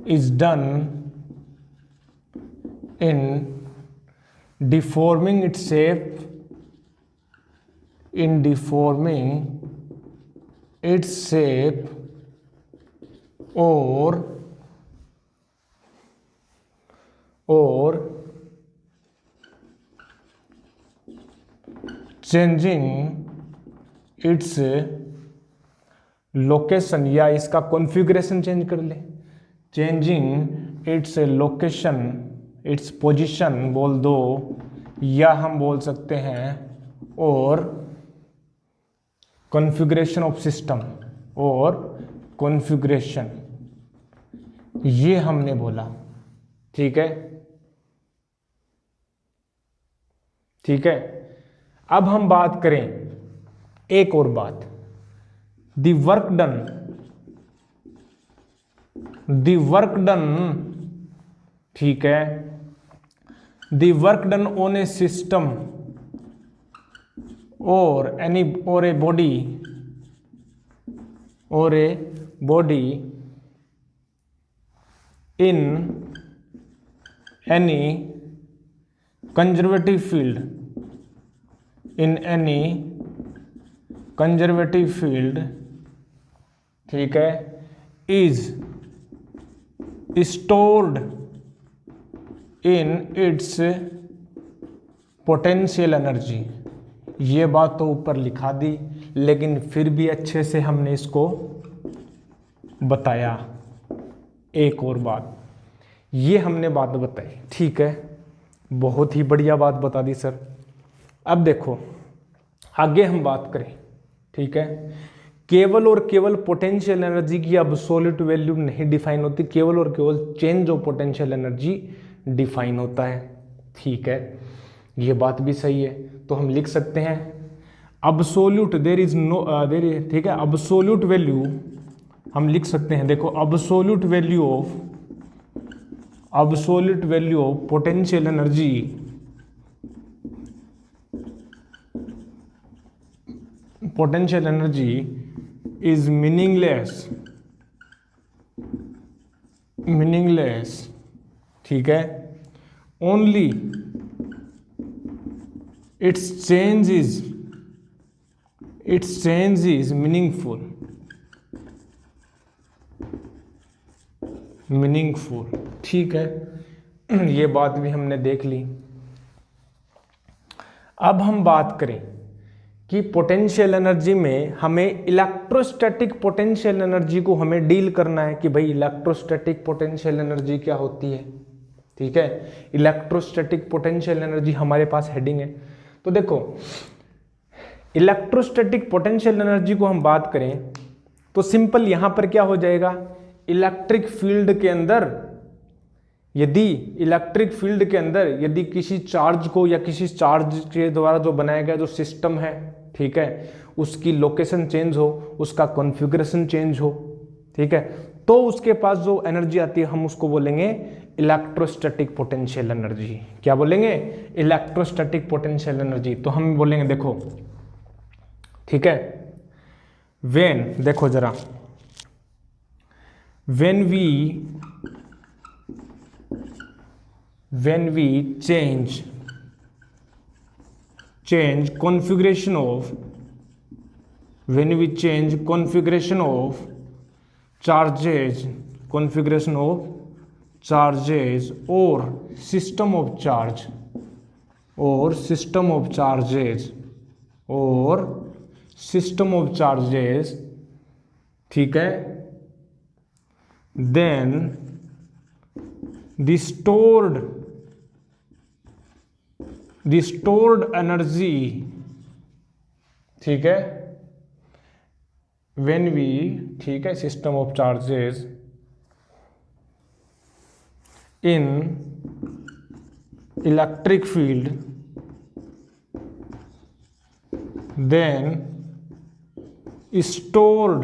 is done in deforming its shape, or changing its location, या इसका कॉन्फ़िगरेशन चेंज कर ले, changing its location, its position बोल दो, या हम बोल सकते हैं और कॉन्फ़िगरेशन ऑफ सिस्टम और कॉन्फ़िगरेशन, ये हमने बोला, ठीक है। अब हम बात करें एक और बात, the work done the work done, ठीक है, the work done on A system और एनी और a body in any conservative field, ठीक है, is stored in its potential energy। ये बात तो ऊपर लिखा दी, लेकिन फिर भी अच्छे से हमने इसको बताया। एक और बात, ये हमने बात बताई, ठीक है, बहुत ही बढ़िया बात बता दी सर। अब देखो आगे हम बात करें, ठीक है, केवल और केवल पोटेंशियल एनर्जी की एब्सोल्यूट वैल्यू नहीं डिफाइन होती, केवल और केवल change of potential energy define होता है, ठीक है, ये बात भी सही है। तो हम लिख सकते हैं एब्सोल्यूट देयर इज नो ठीक है, एब्सोल्यूट वैल्यू हम लिख सकते हैं, देखो absolute value of potential energy is meaningless, ठीक है, only its change is meaningful, ठीक है, ये बात भी हमने देख ली। अब हम बात करें कि पोटेंशियल एनर्जी में हमें इलेक्ट्रोस्टैटिक पोटेंशियल एनर्जी को हमें डील करना है कि भाई इलेक्ट्रोस्टैटिक पोटेंशियल एनर्जी क्या होती है, ठीक है, इलेक्ट्रोस्टैटिक पोटेंशियल एनर्जी हमारे पास हेडिंग है। तो देखो इलेक्ट्रोस्टैटिक पोटेंशियल एनर्जी को हम बात करें तो सिंपल यहां पर क्या हो जाएगा, इलेक्ट्रिक फील्ड के अंदर यदि किसी चार्ज को या किसी चार्ज के द्वारा जो बनाया गया जो सिस्टम है, ठीक है, उसकी लोकेशन चेंज हो, उसका कॉन्फ़िगरेशन चेंज हो, ठीक है, तो उसके पास जो एनर्जी आती है हम उसको बोलेंगे इलेक्ट्रोस्टैटिक पोटेंशियल एनर्जी। क्या बोलेंगे, इलेक्ट्रोस्टैटिक पोटेंशियल एनर्जी। तो हम बोलेंगे देखो, ठीक है, देखो जरा, when we change configuration of charges or system of charges, ठीक है, then the stored energy, ठीक है, when we, ठीक है, system of charges in electric field, then stored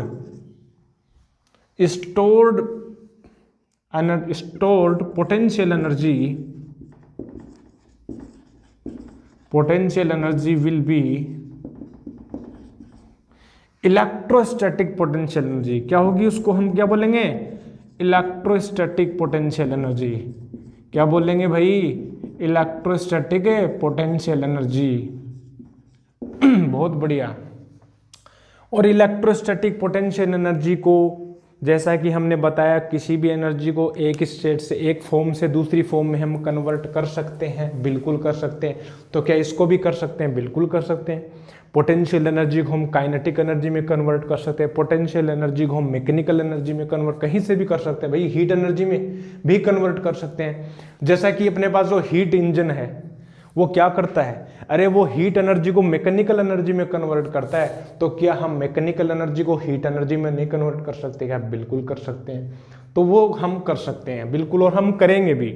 potential energy will be electrostatic potential energy. क्या होगी, उसको हम क्या बोलेंगे, इलेक्ट्रोस्टैटिक पोटेंशियल एनर्जी। क्या बोलेंगे भाई, इलेक्ट्रोस्टैटिक पोटेंशियल एनर्जी। बहुत बढ़िया। और इलेक्ट्रोस्टैटिक पोटेंशियल एनर्जी को जैसा कि हमने बताया, किसी भी एनर्जी को एक स्टेट से, एक फॉर्म से दूसरी फॉर्म में हम कन्वर्ट कर सकते हैं, बिल्कुल कर सकते हैं। तो क्या इसको भी कर सकते हैं, बिल्कुल कर सकते हैं। पोटेंशियल एनर्जी को हम काइनेटिक एनर्जी में कन्वर्ट कर सकते हैं, पोटेंशियल एनर्जी को हम मैकेनिकल एनर्जी में कन्वर्ट कहीं से भी कर सकते हैं भाई, हीट एनर्जी में भी कन्वर्ट कर सकते हैं। जैसा कि अपने पास जो हीट इंजन है वो क्या करता है, अरे वो हीट एनर्जी को मैकेनिकल एनर्जी में कन्वर्ट करता है। तो क्या हम मैकेनिकल एनर्जी को हीट एनर्जी में नहीं कन्वर्ट कर सकते क्या, बिल्कुल कर सकते हैं। तो वो हम कर सकते हैं बिल्कुल, और हम करेंगे भी,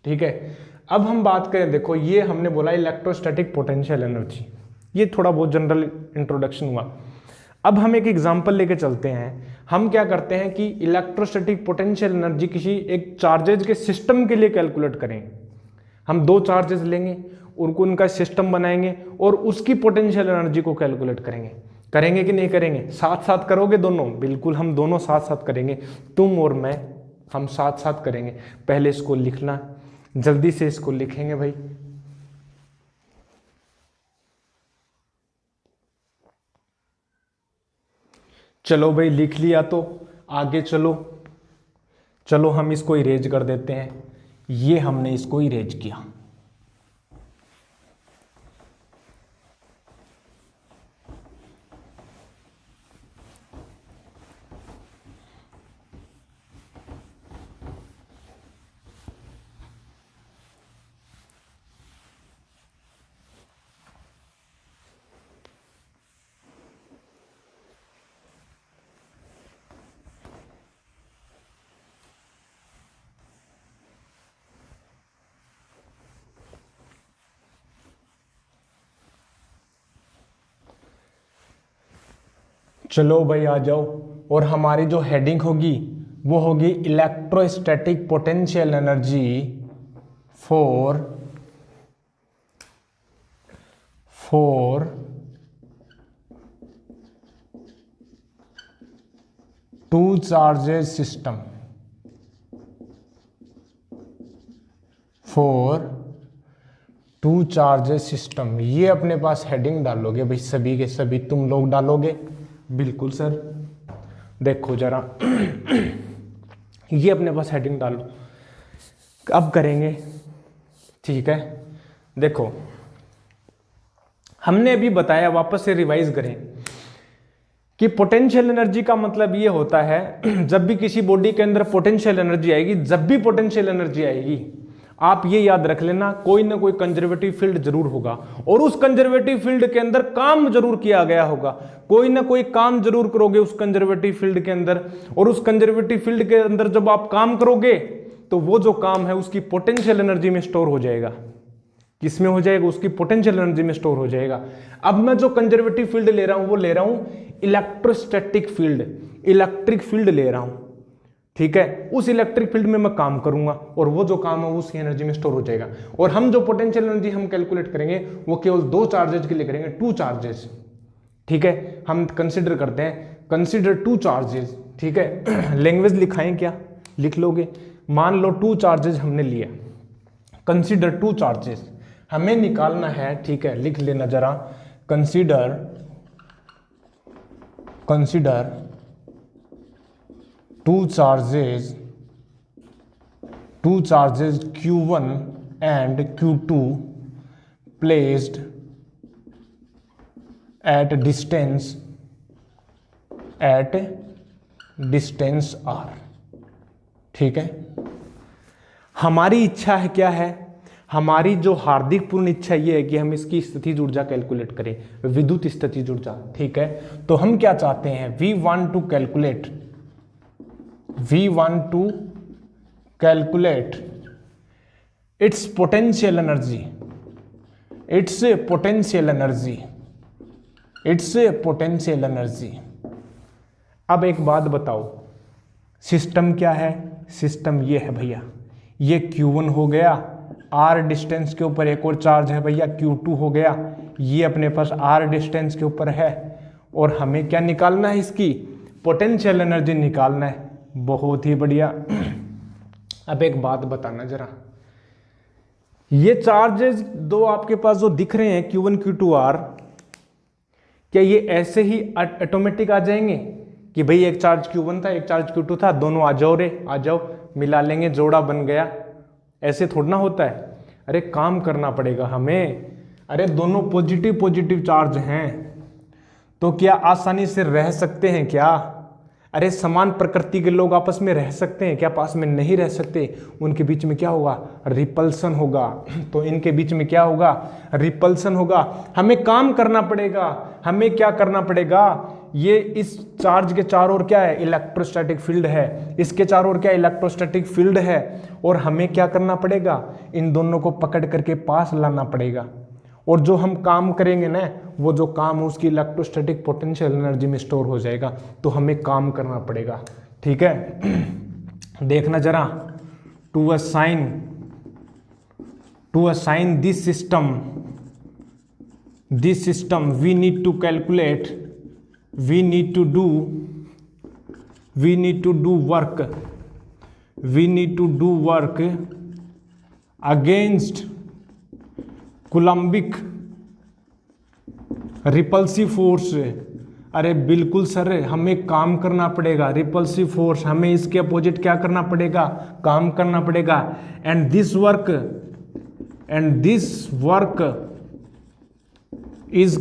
ठीक है। अब हम बात करें, देखो ये हमने बोला इलेक्ट्रोस्टैटिक पोटेंशियल एनर्जी, ये थोड़ा बहुत जनरल इंट्रोडक्शन हुआ। अब हम एक एग्जांपल लेके चलते हैं। हम क्या करते हैं कि इलेक्ट्रोस्टैटिक पोटेंशियल एनर्जी किसी एक चार्जेज के सिस्टम के लिए कैलकुलेट करें। हम दो चार्जेस लेंगे, उनको उनका सिस्टम बनाएंगे और उसकी पोटेंशियल एनर्जी को कैलकुलेट करेंगे। करेंगे कि नहीं करेंगे? साथ साथ करोगे दोनों? बिल्कुल, हम दोनों साथ साथ करेंगे, तुम और मैं, हम साथ साथ करेंगे। पहले इसको लिखना, जल्दी से इसको लिखेंगे भाई। चलो भाई, लिख लिया तो आगे चलो। चलो हम इसको इरेज कर देते हैं। ये हमने इसको इरेज किया। चलो भाई आ जाओ। और हमारी जो हेडिंग होगी वो होगी electrostatic potential energy for two charges system. For two charges system, ये अपने पास हेडिंग डालोगे भाई, सभी के सभी तुम लोग डालोगे। बिल्कुल सर, देखो जरा ये अपने पास हेडिंग डालो। अब करेंगे, ठीक है। देखो हमने अभी बताया, वापस से रिवाइज करें कि पोटेंशियल एनर्जी का मतलब ये होता है जब भी किसी बॉडी के अंदर पोटेंशियल एनर्जी आएगी, जब भी पोटेंशियल एनर्जी आएगी, आप ये याद रख लेना, कोई ना कोई कंजर्वेटिव फील्ड जरूर होगा और उस कंजर्वेटिव फील्ड के अंदर काम जरूर किया गया होगा। कोई ना कोई काम जरूर करोगे उस कंजर्वेटिव फील्ड के अंदर, और उस कंजर्वेटिव फील्ड के अंदर जब आप काम करोगे तो वो जो काम है उसकी पोटेंशियल एनर्जी में स्टोर हो जाएगा। किसमें हो जाएगा? उसकी पोटेंशियल एनर्जी में स्टोर हो जाएगा। अब मैं जो कंजर्वेटिव फील्ड ले रहा हूं वो ले रहा हूं इलेक्ट्रोस्टैटिक फील्ड, इलेक्ट्रिक फील्ड ले रहा हूं, ठीक है। उस इलेक्ट्रिक फील्ड में मैं काम करूंगा और वो जो काम है उसकी एनर्जी में स्टोर हो जाएगा। और हम जो पोटेंशियल एनर्जी हम कैलकुलेट करेंगे वो केवल दो चार्जेस के लिए करेंगे, टू चार्जेस, ठीक है। हम कंसिडर करते हैं, कंसिडर टू चार्जेस, ठीक है। लैंग्वेज लिखाएं क्या? लिख लोगे। मान लो टू चार्जेस हमने लिया, कंसिडर टू चार्जेस हमें निकालना है, ठीक है। लिख लेना जरा, consider two charges Q1 and Q2 placed at distance R, ठीक है। हमारी इच्छा है क्या है? हमारी जो हार्दिक पूर्ण इच्छा ये है कि हम इसकी स्थितिज ऊर्जा कैलकुलेट करें, विद्युत स्थितिज ऊर्जा, ठीक है। तो हम क्या चाहते हैं? We want to calculate its potential energy, its potential energy। अब एक बात बताओ, सिस्टम क्या है? सिस्टम ये है भैया, ये Q1 हो गया, R डिस्टेंस के ऊपर एक और चार्ज है भैया Q2 हो गया, ये अपने पास R डिस्टेंस के ऊपर है, और हमें क्या निकालना है? इसकी पोटेंशियल एनर्जी निकालना है। बहुत ही बढ़िया। अब एक बात बताना जरा, ये चार्जेस दो आपके पास जो दिख रहे हैं Q1 Q2 R, क्या ये ऐसे ही ऑटोमेटिक आ जाएंगे कि भाई एक चार्ज Q1 था एक चार्ज Q2 था, दोनों आ जाओ रे, आ जाओ, मिला लेंगे, जोड़ा बन गया? ऐसे थोड़ा ना होता है। अरे काम करना पड़ेगा हमें। अरे दोनों पॉजिटिव चार्ज हैं तो क्या आसानी से रह सकते हैं क्या? अरे समान प्रकृति के लोग आपस में रह सकते हैं क्या? पास में नहीं रह सकते। उनके बीच में क्या होगा? रिपल्सन होगा। तो इनके बीच में क्या होगा? रिपल्सन होगा। हमें काम करना पड़ेगा। हमें क्या करना पड़ेगा? ये इस चार्ज के चारों ओर क्या है? इलेक्ट्रोस्टैटिक फील्ड है। इसके चारों ओर क्या? इलेक्ट्रोस्टैटिक फील्ड है। और हमें क्या करना पड़ेगा? इन दोनों को पकड़ करके पास लाना पड़ेगा। और जो हम काम करेंगे ना, वो जो काम है उसकी इलेक्ट्रोस्टैटिक पोटेंशियल एनर्जी में स्टोर हो जाएगा। तो हमें काम करना पड़ेगा, ठीक है। देखना जरा, to assign this system we need to calculate, we need to do work against Coulombic repulsive force. अरे बिल्कुल सर, हमें काम करना पड़ेगा, रिपल्सिव फोर्स, हमें इसके अपोजिट क्या करना पड़ेगा, काम करना पड़ेगा। And this work is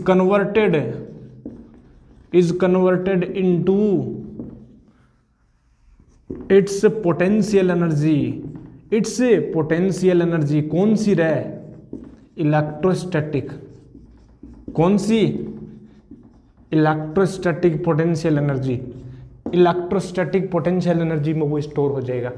converted into its potential energy। कौन सी रहे, इलेक्ट्रोस्टैटिक, कौन सी, electrostatic potential energy, electrostatic potential energy में वो स्टोर हो जाएगा।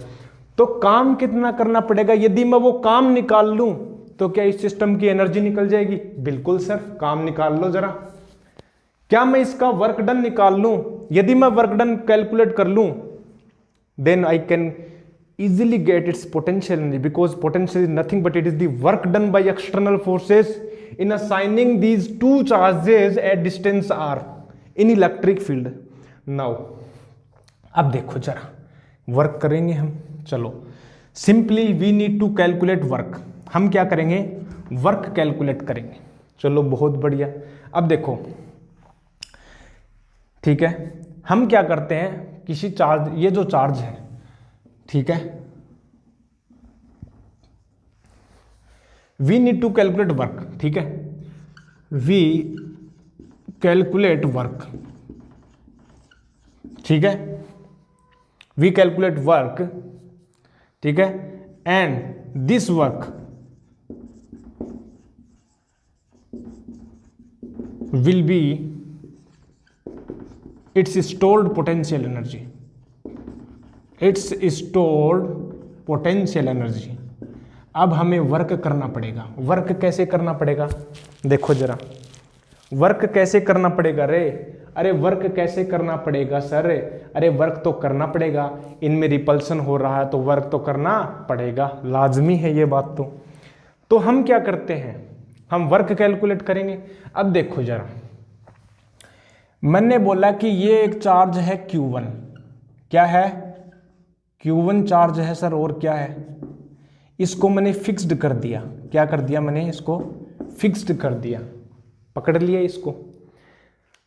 तो काम कितना करना पड़ेगा, यदि मैं वो काम निकाल लूं तो क्या इस सिस्टम की एनर्जी निकल जाएगी? बिल्कुल सर, काम निकाल लो जरा। क्या मैं इसका वर्क डन निकाल लूं? यदि मैं वर्क डन कैलकुलेट कर लूं, then I can easily get its potential energy, because potential is nothing but it is the work done by external forces in assigning these two charges at distance r in electric field। now अब देखो जरा, वर्क करेंगे हम। चलो, simply we need to calculate work. हम क्या करेंगे, वर्क कैलकुलेट करेंगे। चलो बहुत बढ़िया। अब देखो, ठीक है, हम क्या करते हैं, किसी चार्ज, ये जो चार्ज है, ठीक है, we need to calculate work, ठीक है, वी कैलकुलेट वर्क, ठीक है, वी कैलकुलेट वर्क, ठीक है, and this work will be it's stored potential energy, it's stored potential energy. अब हमें वर्क करना पड़ेगा। वर्क कैसे करना पड़ेगा, देखो जरा, वर्क कैसे करना पड़ेगा रे? अरे वर्क कैसे करना पड़ेगा सर? अरे वर्क तो करना पड़ेगा, इनमें रिपल्सन हो रहा है तो वर्क तो करना पड़ेगा, लाजमी है ये बात। तो हम क्या करते हैं, हम वर्क कैलकुलेट करेंगे। अब देखो जरा, मैंने बोला कि ये एक चार्ज है Q1, क्या है, Q1 चार्ज है सर, और क्या है, इसको मैंने फिक्स्ड कर दिया। क्या कर दिया मैंने, इसको फिक्स्ड कर दिया, पकड़ लिया इसको।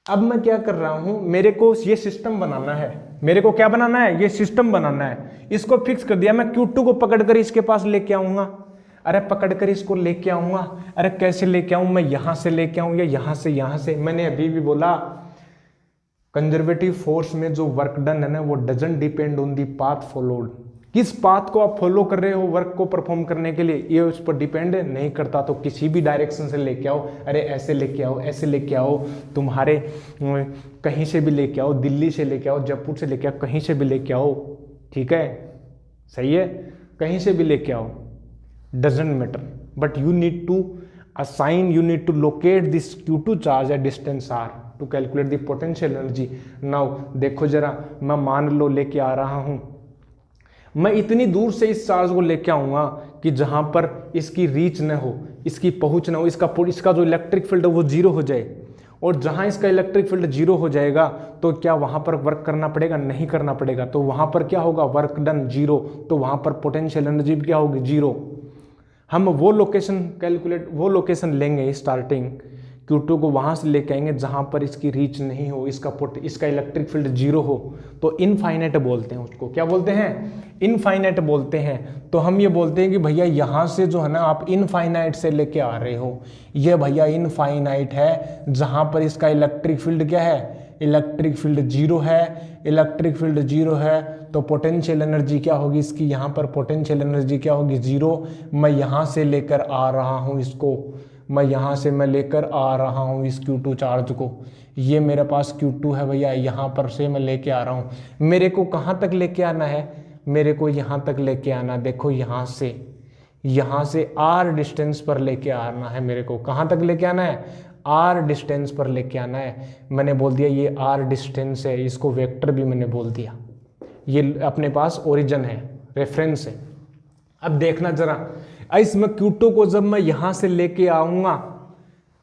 अब मैं क्या कर रहा हूं, मेरे को ये सिस्टम बनाना है, मेरे को क्या बनाना है, ये सिस्टम बनाना है। इसको फिक्स कर दिया, मैं Q2 को पकड़कर इसके पास लेके आऊंगा। अरे पकड़कर इसको लेके आऊंगा, अरे कैसे लेके आऊं, मैं यहां से लेके आऊं या यहां से? मैंने अभी भी बोला, कंजर्वेटिव फोर्स में जो वर्क डन है ना, वो doesn't depend on the path followed. किस पाथ को आप फॉलो कर रहे हो वर्क को परफॉर्म करने के लिए, ये उस पर डिपेंड नहीं करता। तो किसी भी डायरेक्शन से लेके आओ, अरे ऐसे लेके आओ, ऐसे लेके आओ, तुम्हारे कहीं से भी लेके आओ, दिल्ली से लेके आओ, जयपुर से लेके आओ, कहीं से भी लेके आओ, ठीक है, सही है, कहीं से भी लेके आओ, doesn't matter, but you need to assign, you need to locate this Q2 charge at distance r to calculate the potential energy। now देखो जरा, मैं मान लो लेके आ रहा हूं, मैं इतनी दूर से इस चार्ज को लेके आऊंगा कि जहां पर इसकी रीच न हो, इसकी पहुंच न हो, इसका जो इलेक्ट्रिक फील्ड है वो जीरो हो जाए। और जहां इसका इलेक्ट्रिक फील्ड जीरो हो जाएगा तो क्या वहां पर वर्क करना पड़ेगा? नहीं करना पड़ेगा। तो वहां पर क्या होगा, वर्क डन जीरो, तो वहां पर पोटेंशियल एनर्जी भी क्या होगी, जीरो। हम वो लोकेशन लेंगे स्टार्टिंग Q2 को वहां से लेके आएंगे जहां पर इसकी रीच नहीं हो, इसका इलेक्ट्रिक फील्ड जीरो हो, तो इनफाइनाइट बोलते हैं उसको। क्या बोलते हैं? इनफाइनाइट बोलते हैं। तो हम ये बोलते हैं कि भैया यहाँ से जो है ना, आप इनफाइनाइट से लेके आ रहे हो, ये भैया इनफाइनाइट है, जहां पर इसका इलेक्ट्रिक फील्ड क्या है, इलेक्ट्रिक फील्ड जीरो है। इलेक्ट्रिक फील्ड जीरो है तो पोटेंशियल एनर्जी क्या होगी इसकी, यहाँ पर पोटेंशियल एनर्जी क्या होगी, जीरो। मैं यहाँ से लेकर आ रहा हूँ इसको, मैं यहाँ से लेकर आ रहा हूँ इस Q2 चार्ज को, ये मेरे पास Q2 है भैया, यहाँ पर से मैं लेके आ रहा हूँ। मेरे को कहाँ तक लेके आना है, मेरे को यहाँ तक लेके आना, देखो यहाँ से यहां से आर डिस्टेंस पर लेके आना है मेरे को। कहां तक लेके आना है? आर डिस्टेंस पर लेके आना है। मैंने बोल दिया ये आर डिस्टेंस है, इसको वेक्टर भी मैंने बोल दिया। ये अपने पास ओरिजिन है, रेफरेंस है। अब देखना जरा, इसमें Q2 को जब मैं यहां से लेके आऊंगा,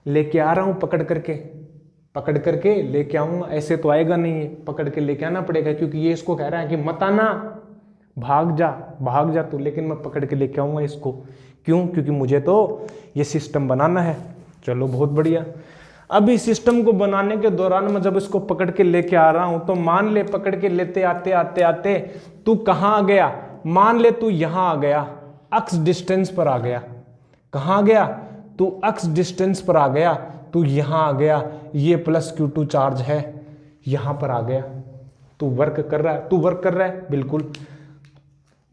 लेके आ रहा हूं पकड़ करके लेके आऊंगा, ऐसे तो आएगा नहीं है, पकड़ के लेके आना पड़ेगा, क्योंकि ये इसको कह रहा है कि मत आना, भाग जा तू, लेकिन मैं पकड़ के लेके आऊंगा इसको। क्यों? क्योंकि मुझे तो ये सिस्टम बनाना है। चलो बहुत बढ़िया। अब इस सिस्टम को बनाने के दौरान मैं जब इसको पकड़ के लेके आ रहा हूं, तो मान ले पकड़ के लेते आते तू कहां आ गया? मान ले तू यहां आ गया, अक्स डिस्टेंस पर आ गया। कहां आ गया? तू अक्स डिस्टेंस पर आ गया, तू यहां आ गया, ये प्लस Q2 चार्ज है, यहां पर आ गया। तू वर्क कर रहा है, बिल्कुल।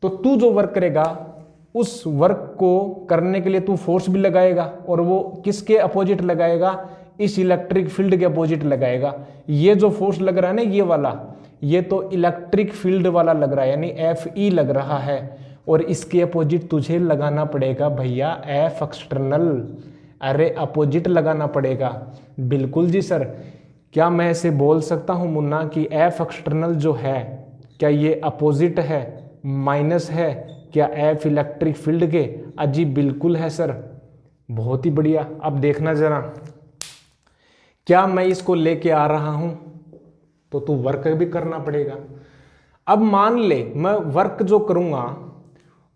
तो तू जो वर्क करेगा, उस वर्क को करने के लिए तू फोर्स भी लगाएगा, और वो किसके अपोजिट लगाएगा? इस इलेक्ट्रिक फील्ड के अपोजिट लगाएगा। ये जो फोर्स लग रहा है ना, ये वाला, ये तो इलेक्ट्रिक फील्ड वाला लग रहा है, यानी Fe लग रहा है, और इसके अपोजिट तुझे लगाना पड़ेगा भैया F एक्सटर्नल। अरे अपोजिट लगाना पड़ेगा। बिल्कुल जी सर। क्या मैं ऐसे बोल सकता हूं मुन्ना कि F एक्सटर्नल जो है, क्या ये अपोजिट है, माइनस है क्या F इलेक्ट्रिक फील्ड के? अजी बिल्कुल है सर। बहुत ही बढ़िया। अब देखना जरा, क्या मैं इसको लेके आ रहा हूं, तो तू वर्क भी करना पड़ेगा। अब मान ले मैं वर्क जो करूंगा,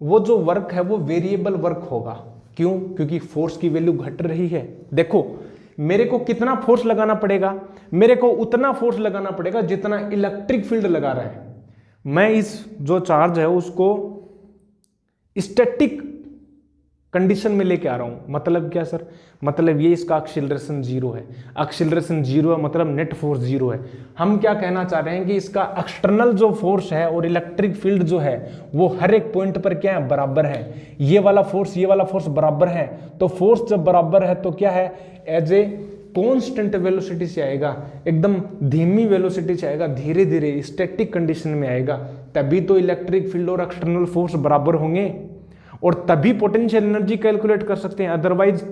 वो जो वर्क है वो वेरिएबल वर्क होगा। क्यों? क्योंकि फोर्स की वैल्यू घट रही है। देखो मेरे को कितना फोर्स लगाना पड़ेगा? मेरे को उतना फोर्स लगाना पड़ेगा जितना इलेक्ट्रिक फील्ड लगा रहा है। मैं इस जो चार्ज है उसको स्टैटिक कंडीशन में लेके आ रहा हूं। मतलब क्या सर? मतलब ये इसका एक्सीलरेशन 0 है। एक्सीलरेशन 0 है मतलब नेट फोर्स 0 है। हम क्या कहना चाह रहे हैं कि इसका एक्सटर्नल जो फोर्स है और इलेक्ट्रिक फील्ड जो है वो हर एक पॉइंट पर क्या है? बराबर है। ये वाला फोर्स बराबर है। तो फोर्स जब बराबर है तो क्या है? एज ए कॉन्स्टेंट वेलोसिटी से आएगा, एकदम धीमी वेलोसिटी से आएगा, धीरे धीरे स्टैटिक कंडीशन में आएगा। तभी तो इलेक्ट्रिक फील्ड और एक्सटर्नल फोर्स बराबर होंगे, और तभी पोटेंशियल एनर्जी कैलकुलेट कर सकते हैं, अदरवाइज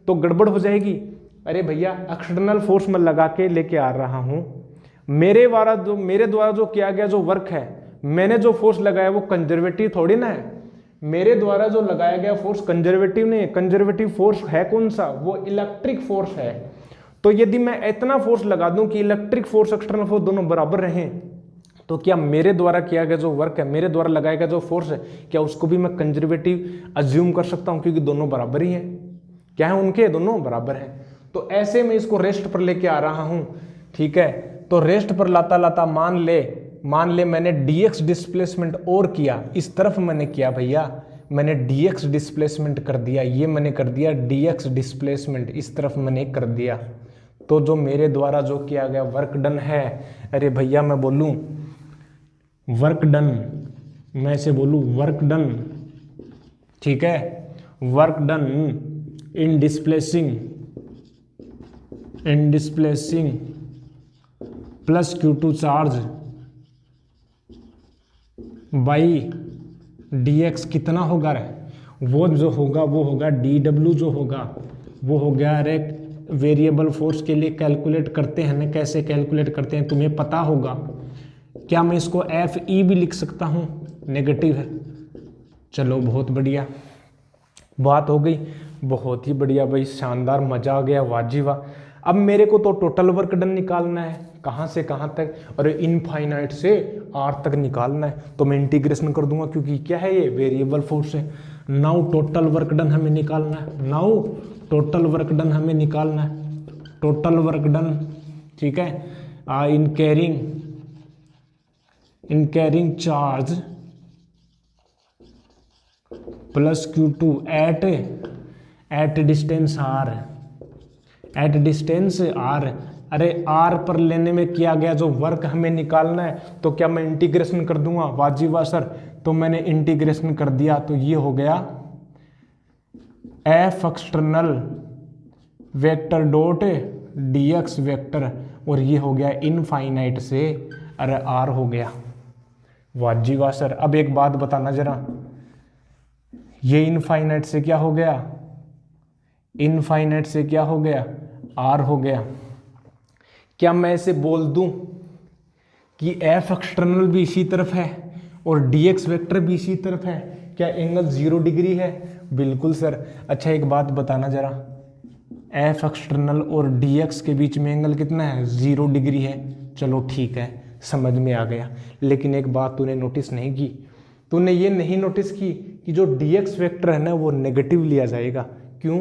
तो गड़बड़ हो जाएगी। अरे भैया एक्सटर्नल फोर्स में लगा के लेके आ रहा हूं, मेरे द्वारा जो किया गया जो वर्क है, मैंने जो फोर्स लगाया वो कंजर्वेटिव थोड़ी ना है। मेरे द्वारा जो लगाया गया फोर्स कंजर्वेटिव नहीं है। कंजर्वेटिव फोर्स है कौन सा? वो इलेक्ट्रिक फोर्स है। तो यदि मैं इतना फोर्स लगा दूं कि इलेक्ट्रिक फोर्स एक्सटर्नल फोर्स दोनों बराबर रहें, तो क्या मेरे द्वारा किया गया जो वर्क है, मेरे द्वारा लगाया गया जो फोर्स है, क्या उसको भी मैं कंजर्वेटिव अज्यूम कर सकता हूं? क्योंकि दोनों बराबर ही हैं। क्या है उनके? दोनों बराबर हैं। तो ऐसे में इसको रेस्ट पर लेके आ रहा हूं। ठीक है, तो रेस्ट पर लाता लाता मान ले मैंने dx डिस्प्लेसमेंट और किया, इस तरफ मैंने किया भैया, मैंने dx डिस्प्लेसमेंट कर दिया, ये मैंने कर दिया dx डिस्प्लेसमेंट, इस तरफ मैंने कर दिया। तो जो मेरे द्वारा जो किया गया वर्क डन है, अरे भैया मैं बोलूं वर्क डन, मैं ऐसे बोलूं वर्क डन, ठीक है, work done in displacing plus Q2 charge by dx कितना होगा रे? वो जो होगा वो होगा dw, जो होगा वो हो गया रे वेरिएबल फोर्स के लिए कैलकुलेट करते हैं ना, कैसे कैलकुलेट करते हैं तुम्हें पता होगा। क्या मैं इसको Fe भी लिख सकता हूं? नेगेटिव है। चलो बहुत बढ़िया बात हो गई, बहुत ही बढ़िया भाई, शानदार, मजा आ गया, वाजी वाह। अब मेरे को तो टोटल वर्क डन निकालना है, कहां से कहां तक? और इनफाइनाइट से r तक निकालना है। तो मैं इंटीग्रेशन कर दूंगा, क्योंकि क्या है ये वेरिएबल फोर्स है। नाउ टोटल वर्क डन हमें निकालना है, टोटल वर्क डन, ठीक है, in carrying charge plus Q2 at distance r, अरे r पर लेने में किया गया जो वर्क हमें निकालना है, तो क्या मैं इंटीग्रेशन कर दूंगा? वाजिब सर। तो मैंने इंटीग्रेशन कर दिया, तो ये हो गया F external vector dot dx vector, और ये हो गया इनफाइनाइट से, अरे r हो गया। वाजिब सर। अब एक बात बताना जरा, ये इनफाइनाइट से क्या हो गया, इनफाइनाइट से क्या हो गया, आर हो गया। क्या मैं इसे बोल दूं कि एफ एक्सटर्नल भी इसी तरफ है और डी एक्स वेक्टर भी इसी तरफ है, क्या एंगल 0 डिग्री है? बिल्कुल सर। अच्छा एक बात बताना जरा, एफ एक्सटर्नल और डी एक्स के बीच में एंगल कितना है, 0 डिग्री है। चलो ठीक है, समझ में आ गया। लेकिन एक बात तूने नोटिस नहीं की, तूने ये नहीं नोटिस की कि जो डी एक्स वैक्टर है ना वो नेगेटिव लिया जाएगा। क्यों?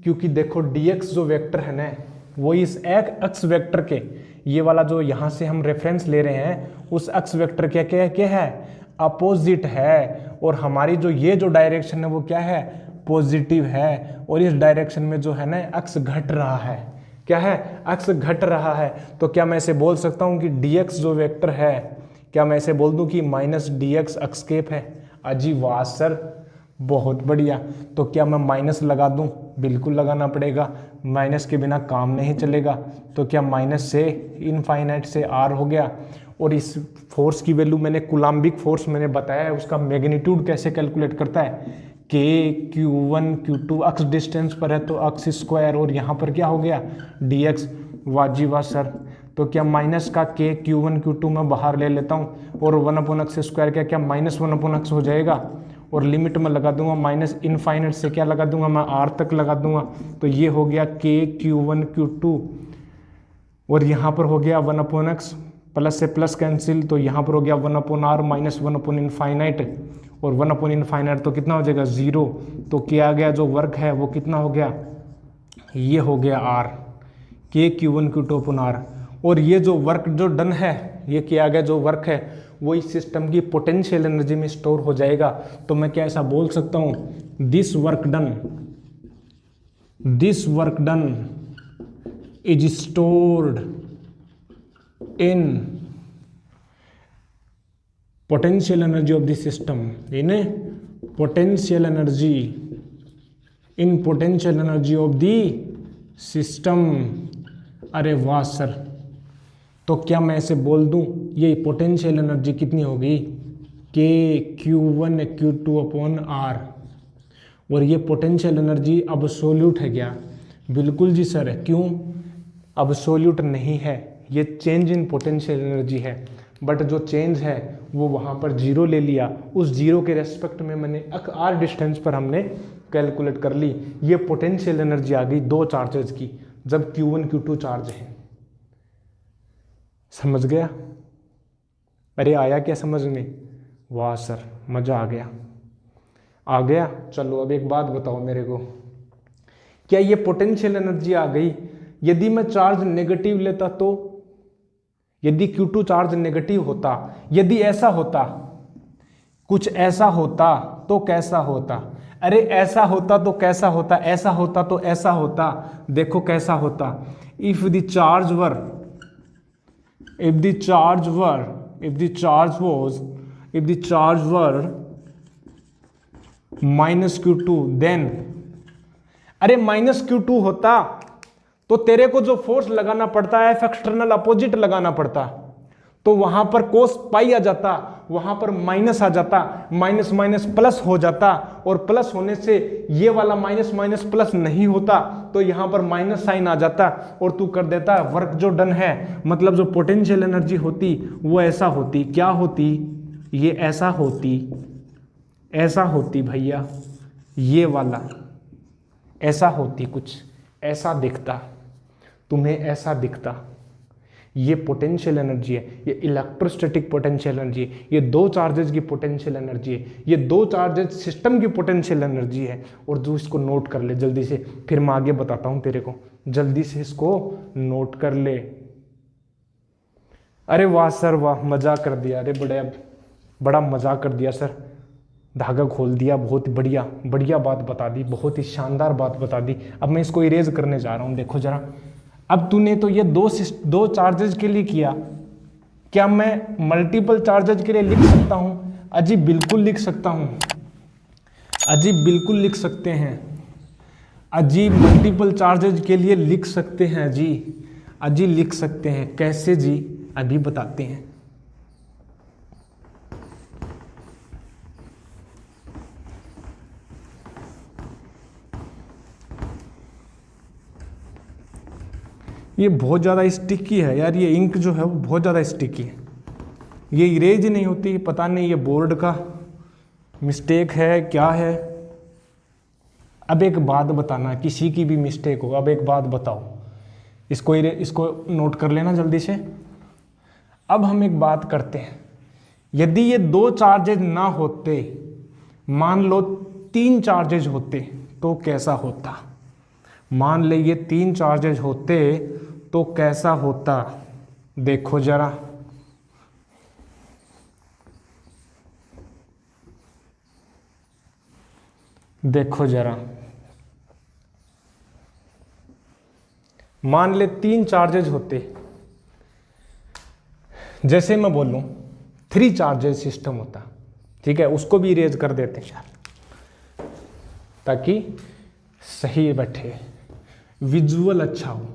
क्योंकि देखो डी एक्स जो वेक्टर है ना वो इस एक अक्ष वेक्टर के, ये वाला जो यहाँ से हम रेफरेंस ले रहे हैं उस अक्ष वेक्टर क्या क्या क्या है, अपोजिट है। और हमारी जो ये जो डायरेक्शन है वो क्या है, पॉजिटिव है। और इस डायरेक्शन में जो है ना अक्ष घट रहा है, क्या है, अक्ष घट रहा है। तो क्या मैं इसे बोल सकता हूँ कि डी एक्स जो वेक्टर है, क्या मैं इसे बोल दूँ कि माइनस डी एक्स अक्षकेप है? अजी वाह सर, बहुत बढ़िया। तो क्या मैं माइनस लगा दूं? बिल्कुल लगाना पड़ेगा, माइनस के बिना काम नहीं चलेगा। तो क्या माइनस से इनफाइनाइट से आर हो गया। और इस फोर्स की वैल्यू मैंने कूलम्बिक फोर्स मैंने बताया है, उसका मैग्नीट्यूड कैसे कैलकुलेट करता है, के Q1 Q2 अक्ष डिस्टेंस पर है तो अक्ष स्क्वायर, और यहाँ पर क्या हो गया डी एक्स। वाजी वाह सर। तो क्या माइनस का के Q1 Q2 मैं बाहर ले लेता हूँ और 1/x स्क्वायर क्या माइनस 1/x हो जाएगा। और लिमिट में लगा दूंगा माइनस इनफाइनाइट से क्या लगा दूंगा मैं, आर तक लगा दूंगा। तो ये हो गया के Q1 Q2 और यहाँ पर हो गया 1/x, प्लस से प्लस कैंसिल, तो यहाँ पर हो गया 1/r माइनस 1/इनफाइनाइट, और 1/इनफाइनाइट तो कितना हो जाएगा 0। तो क्या आ गया जो वर्क है वो कितना हो गया, ये हो गया r, के Q1 Q2 r। और ये जो वर्क जो डन है, ये किया गया जो वर्क है वो इस सिस्टम की पोटेंशियल एनर्जी में स्टोर हो जाएगा। तो मैं क्या ऐसा बोल सकता हूँ, this work done is stored in potential energy of the system, in potential energy of the system। अरे वाह सर। तो क्या मैं ऐसे बोल दूं ये पोटेंशियल एनर्जी कितनी होगी, के Q1 Q2/r। और ये पोटेंशियल एनर्जी अब्सोल्यूट है क्या? बिल्कुल जी सर है। क्यों अब्सोल्यूट नहीं है, ये चेंज इन पोटेंशियल एनर्जी है। बट जो चेंज है वो वहाँ पर 0 ले लिया, उस 0 के रेस्पेक्ट में मैंने r डिस्टेंस पर हमने कैलकुलेट कर ली। ये पोटेंशियल एनर्जी आ गई दो चार्जेस की जब Q1 Q2 चार्ज है। समझ गया? अरे आया क्या समझ में? वाह सर, मज़ा आ गया, आ गया। चलो अब एक बात बताओ मेरे को, क्या ये पोटेंशियल एनर्जी आ गई? यदि मैं चार्ज नेगेटिव लेता तो, यदि Q2 चार्ज नेगेटिव होता, यदि ऐसा होता, कुछ ऐसा होता तो कैसा होता? अरे ऐसा होता तो कैसा होता, ऐसा होता तो ऐसा होता। देखो कैसा होता, if the charge were minus Q2 देन, अरे माइनस Q2 होता तो तेरे को जो फोर्स लगाना पड़ता है एफ एक्सटर्नल अपोजिट लगाना पड़ता, तो वहां पर कोस पाई आ जाता, वहां पर माइनस आ जाता, माइनस माइनस प्लस हो जाता, और प्लस होने से ये वाला माइनस माइनस प्लस नहीं होता तो यहां पर माइनस साइन आ जाता, और तू कर देता वर्क जो डन है। मतलब जो पोटेंशियल एनर्जी होती वो ऐसा होती, क्या होती, ये ऐसा होती भैया, ये वाला ऐसा होती, कुछ ऐसा दिखता, तुम्हें ऐसा दिखता। ये पोटेंशियल एनर्जी है, ये इलेक्ट्रोस्टैटिक पोटेंशियल एनर्जी है, ये दो चार्जेस की पोटेंशियल एनर्जी है, ये दो चार्जेस सिस्टम की पोटेंशियल एनर्जी है। और जो इसको नोट कर ले जल्दी से, फिर मैं आगे बताता हूं तेरे को, जल्दी से इसको नोट कर ले। अरे वाह सर वाह, मजाक कर दिया, अरे बड़ा मजाक कर दिया सर, धागा खोल दिया, बहुत बढ़िया बढ़िया बात बता दी, बहुत ही शानदार बात बता दी। अब मैं इसको इरेज करने जा रहा हूं, देखो जरा। अब तूने तो ये दो चार्जेज के लिए किया, क्या मैं मल्टीपल चार्जेज के लिए लिख सकता हूं? अजी बिल्कुल लिख सकता हूं, अजी बिल्कुल लिख सकते हैं, अजी मल्टीपल चार्जेज के लिए लिख सकते हैं, अजी लिख सकते हैं। कैसे जी, अभी बताते हैं। ये बहुत ज़्यादा स्टिकी है यार, ये इंक जो है वो बहुत ज़्यादा स्टिकी है, ये इरेज नहीं होती। पता नहीं ये बोर्ड का मिस्टेक है क्या है। अब एक बात बताना, किसी की भी मिस्टेक हो, अब एक बात बताओ, इसको नोट कर लेना जल्दी से। अब हम एक बात करते हैं, यदि ये 2 चार्जेज ना होते, मान लो 3 चार्जेज होते तो कैसा होता। मान ले ये 3 चार्जेज होते तो कैसा होता, देखो जरा। देखो जरा, मान ले 3 चार्जेज होते, जैसे मैं बोलूं 3 चार्जेज सिस्टम होता, ठीक है, उसको भी इरेज कर देते हैं यार, ताकि सही बैठे, विजुअल अच्छा हो।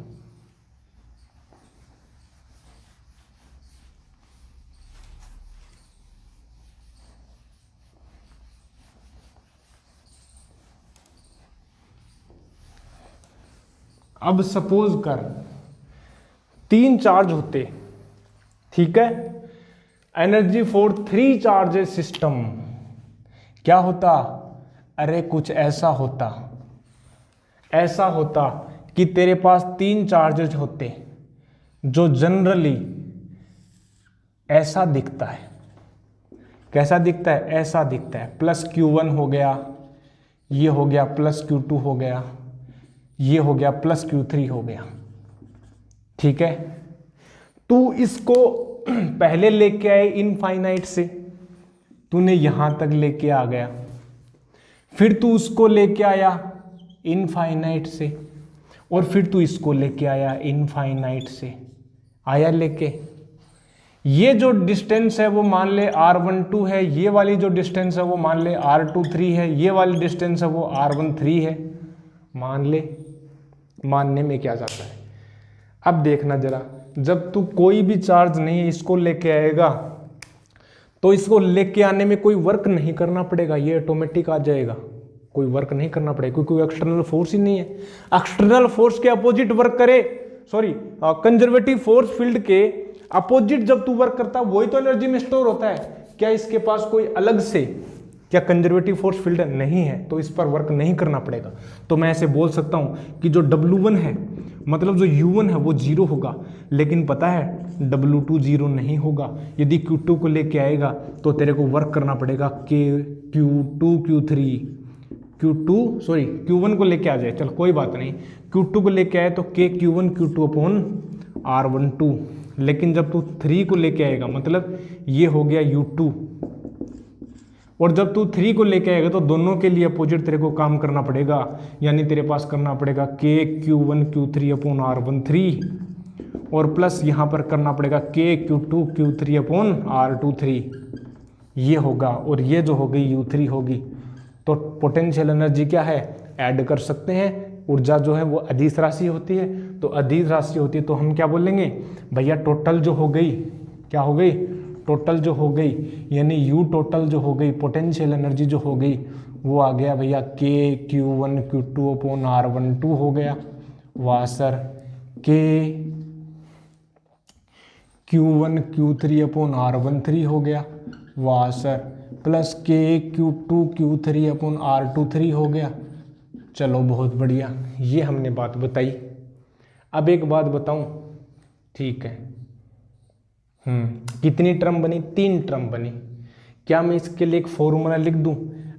अब सपोज कर 3 चार्ज होते, ठीक है, एनर्जी फॉर 3 चार्जेस सिस्टम क्या होता। अरे कुछ ऐसा होता, ऐसा होता कि तेरे पास 3 चार्जेस होते, जो जनरली ऐसा दिखता है। कैसा दिखता है, ऐसा दिखता है। प्लस Q1 हो गया, ये हो गया, प्लस Q2 हो गया, ये हो गया, प्लस Q3 हो गया, ठीक है। तू इसको पहले लेके आए इनफाइनाइट से, तूने यहां तक लेके आ गया, फिर तू उसको लेके आया इनफाइनाइट से, और फिर तू इसको लेके आया इनफाइनाइट से, आया लेके। ये जो डिस्टेंस है वो मान ले R12 है, ये वाली जो डिस्टेंस है वो मान ले R23 है, ये वाली डिस्टेंस है वो R13 है, मान ले। मानने में क्या जाता है। अब देखना जरा, जब तू कोई भी चार्ज नहीं इसको लेके आएगा तो इसको लेके आने में कोई वर्क नहीं करना पड़ेगा, ये ऑटोमेटिक आ जाएगा, कोई वर्क नहीं करना पड़ेगा, क्योंकि कोई एक्सटर्नल फोर्स ही नहीं है। एक्सटर्नल फोर्स के अपोजिट वर्क करे, सॉरी कंजर्वेटिव फोर्स फील्ड के अपोजिट जब तू वर्क करता है वही तो एनर्जी में स्टोर होता है। क्या इसके पास कोई अलग से क्या कंजर्वेटिव फोर्स फील्ड नहीं है, तो इस पर वर्क नहीं करना पड़ेगा। तो मैं ऐसे बोल सकता हूं कि जो W1 है, मतलब जो U1 है वो 0 होगा, लेकिन पता है W2 0 नहीं होगा। यदि Q2 को लेके आएगा तो तेरे को वर्क करना पड़ेगा Q2 Q3 Q1 को लेके आ जाए, चल कोई बात नहीं, Q2 को लेके आए तो Q1 Q2 अपॉन R12, लेकिन जब तू 3 को लेके आएगा, मतलब ये हो गया U2, और जब तू 3 को लेके आएगा तो दोनों के लिए अपोजिट तेरे को काम करना पड़ेगा, यानी तेरे पास करना पड़ेगा Q1 Q3 अपॉन R13, और प्लस यहाँ पर करना पड़ेगा Q2 Q3 अपॉन R23, ये होगा, और ये जो हो गई U3 होगी। तो पोटेंशियल एनर्जी क्या है, ऐड कर सकते हैं। ऊर्जा जो है वो अदिश राशि होती है, तो अदिश राशि होती है तो हम क्या बोलेंगे भैया, टोटल जो हो गई, क्या हो गई, टोटल जो हो गई, यानी U टोटल जो हो गई, पोटेंशियल एनर्जी जो हो गई वो आ गया भैया Q1 Q2 अपॉन R12 हो गया, वाह sir, Q1 Q3 upon R13 हो गया, वाह sir, plus Q2 Q3 upon R23 हो गया। चलो बहुत बढ़िया, ये हमने बात बताई। अब एक बात बताऊं, ठीक है, कितनी टर्म बनी, 3 टर्म बनी। क्या मैं इसके लिए एक फॉर्मूला लिख दूं,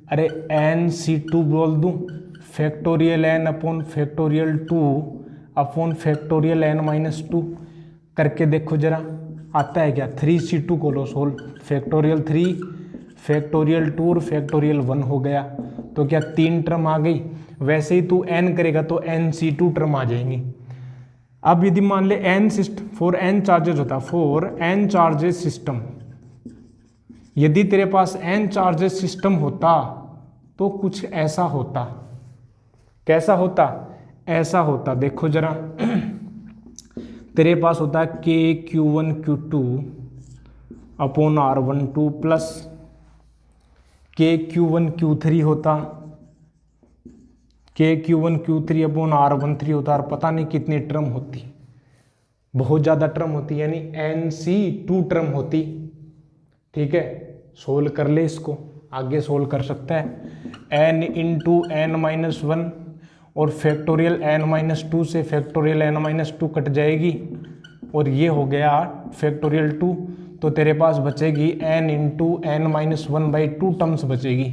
अरे NC2 बोल दूं, factorial n upon factorial 2 upon factorial n-2 करके देखो जरा, आता है क्या। 3C2 को लो सोल्व, फैक्टोरियल 3 फैक्टोरियल 2 और फैक्टोरियल 1 हो गया, तो क्या 3 टर्म आ गई। वैसे ही तू n करेगा तो NC2 टर्म आ जाएंगी। अब यदि मान ले फॉर n चार्जेस होता, फॉर n चार्जेस सिस्टम, यदि तेरे पास n चार्जेस सिस्टम होता तो कुछ ऐसा होता। कैसा होता, ऐसा होता, देखो जरा तेरे पास होता है Q1 Q2 upon R12 plus Q1 Q3 होता, Q1 Q3 अपॉन R13 होता, और पता नहीं कितनी टर्म होती। बहुत ज़्यादा टर्म होती यानी NC2 टर्म होती। ठीक है, सोल्व कर ले इसको, आगे सोल्व कर सकता है। n into n minus one और फैक्टोरियल n माइनस टू से factorial n minus two cut जाएगी और ये हो गया फैक्टोरियल 2, तो तेरे पास बचेगी n into n minus one by two terms बचेगी।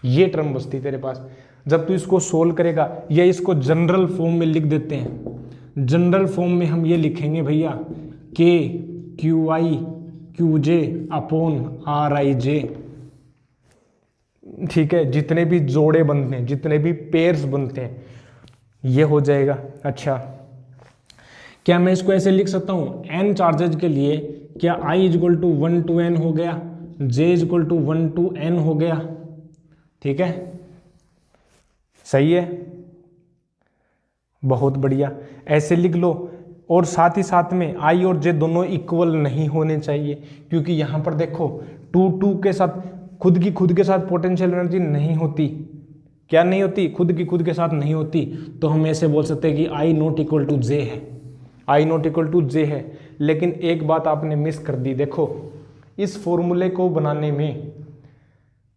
ये टर्म बचती तेरे पास जब तू इसको सोल्व करेगा, या इसको जनरल फॉर्म में लिख देते हैं। जनरल फॉर्म में हम ये लिखेंगे भैया k Q I Q J upon R I J. ठीक है, जितने भी जोड़े बनते हैं, जितने भी पेयर्स बनते हैं, ये हो जाएगा। अच्छा, क्या मैं इसको ऐसे लिख सकता हूँ n चार्जेज के लिए, क्या i is equal to 1 to n हो गया, j is equal to 1 to n हो गया। ठीक है, सही है, बहुत बढ़िया, ऐसे लिख लो। और साथ ही साथ में i और j दोनों इक्वल नहीं होने चाहिए, क्योंकि यहां पर देखो 2 के साथ खुद के साथ पोटेंशियल एनर्जी नहीं होती। क्या नहीं होती? खुद के साथ नहीं होती। तो हम ऐसे बोल सकते हैं कि i not equal to j है, i not equal to j है। लेकिन एक बात आपने मिस कर दी, देखो इस फॉर्मूले को बनाने में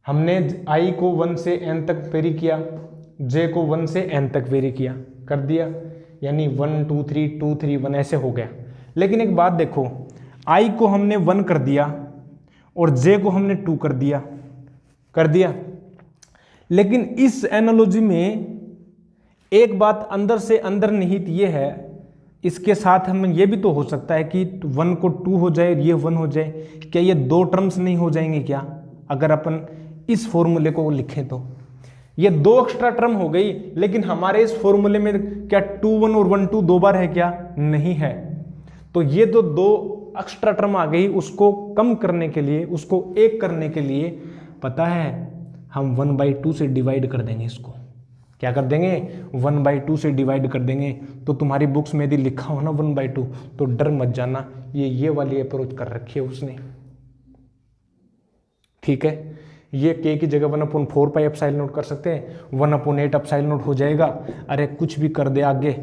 हमने i को 1 से n तक वेरी किया, j को 1 से n तक वेरी किया, कर दिया, यानी 1 2 3 2 3 1 ऐसे हो गया। लेकिन एक बात देखो, i को हमने 1 कर दिया और j को हमने 2 कर दिया। लेकिन इस एनालॉजी में एक बात अंदर से अंदर निहित ये है, इसके साथ हम ये भी तो हो सकता है कि 1 को 2 हो जाए, ये 1 हो जाए। क्या ये दो टर्म्स नहीं हो जाएंगे क्या? अगर अपन इस फॉर्मूले को लिखें तो ये दो एक्स्ट्रा टर्म हो गई। लेकिन हमारे इस फॉर्मूले में क्या 2 1 और 1 2 दो बार है क्या? नहीं है। तो ये तो दो एक्स्ट्रा टर्म आ गई, उसको कम करने के लिए, उसको एक करने के लिए पता है हम 1/2 से डिवाइड कर देंगे। इसको क्या कर देंगे? 1/2 से डिवाइड कर देंगे। तो तुम्हारी बुक्स में यदि लिखा हो ना 1/2, तो डर मत जाना, ये वाली अप्रोच कर रखी है उसने। ठीक है, ये k की जगह 1/4 पाई एप्सिलॉन नॉट कर सकते हैं, 1/8 एप्सिलॉन नॉट हो जाएगा। अरे कुछ भी कर दे आगे,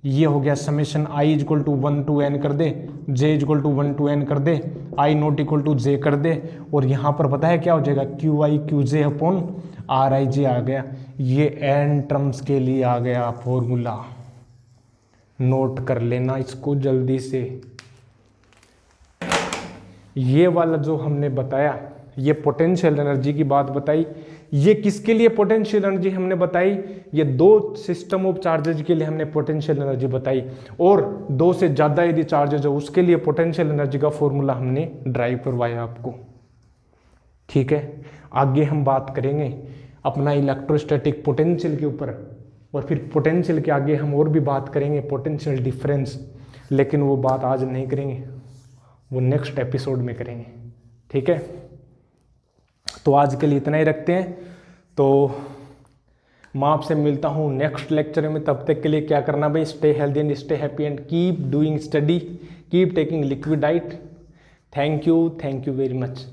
ये हो गया summation i equal to 1 to n कर दे, j equal to 1 to n कर दे, i not equal to j कर दे, और यहाँ पर पता है क्या हो जाएगा? Q I Q J upon R I J आ गया। ये n टर्म्स के लिए आ गया फॉर्मूला, नोट कर लेना इसको जल्दी से। ये वाला जो हमने बताया, ये पोटेंशियल एनर्जी की बात बताई। ये किसके लिए पोटेंशियल एनर्जी हमने बताई? ये दो सिस्टम ऑफ चार्जेज के लिए हमने पोटेंशियल एनर्जी बताई, और दो से ज़्यादा यदि चार्जेज हो उसके लिए पोटेंशियल एनर्जी का फॉर्मूला हमने ड्राइव करवाया आपको। ठीक है, आगे हम बात करेंगे अपना इलेक्ट्रोस्टैटिक पोटेंशियल के ऊपर, और फिर पोटेंशियल के आगे हम और भी बात करेंगे पोटेंशियल डिफरेंस, लेकिन वो बात आज नहीं करेंगे, वो नेक्स्ट एपिसोड में करेंगे। ठीक है, तो आज के लिए इतना ही रखते हैं। तो मैं आपसे मिलता हूँ नेक्स्ट लेक्चर में। तब तक के लिए क्या करना भाई? Stay healthy and stay happy and keep doing study, keep taking liquid diet. Thank you very much.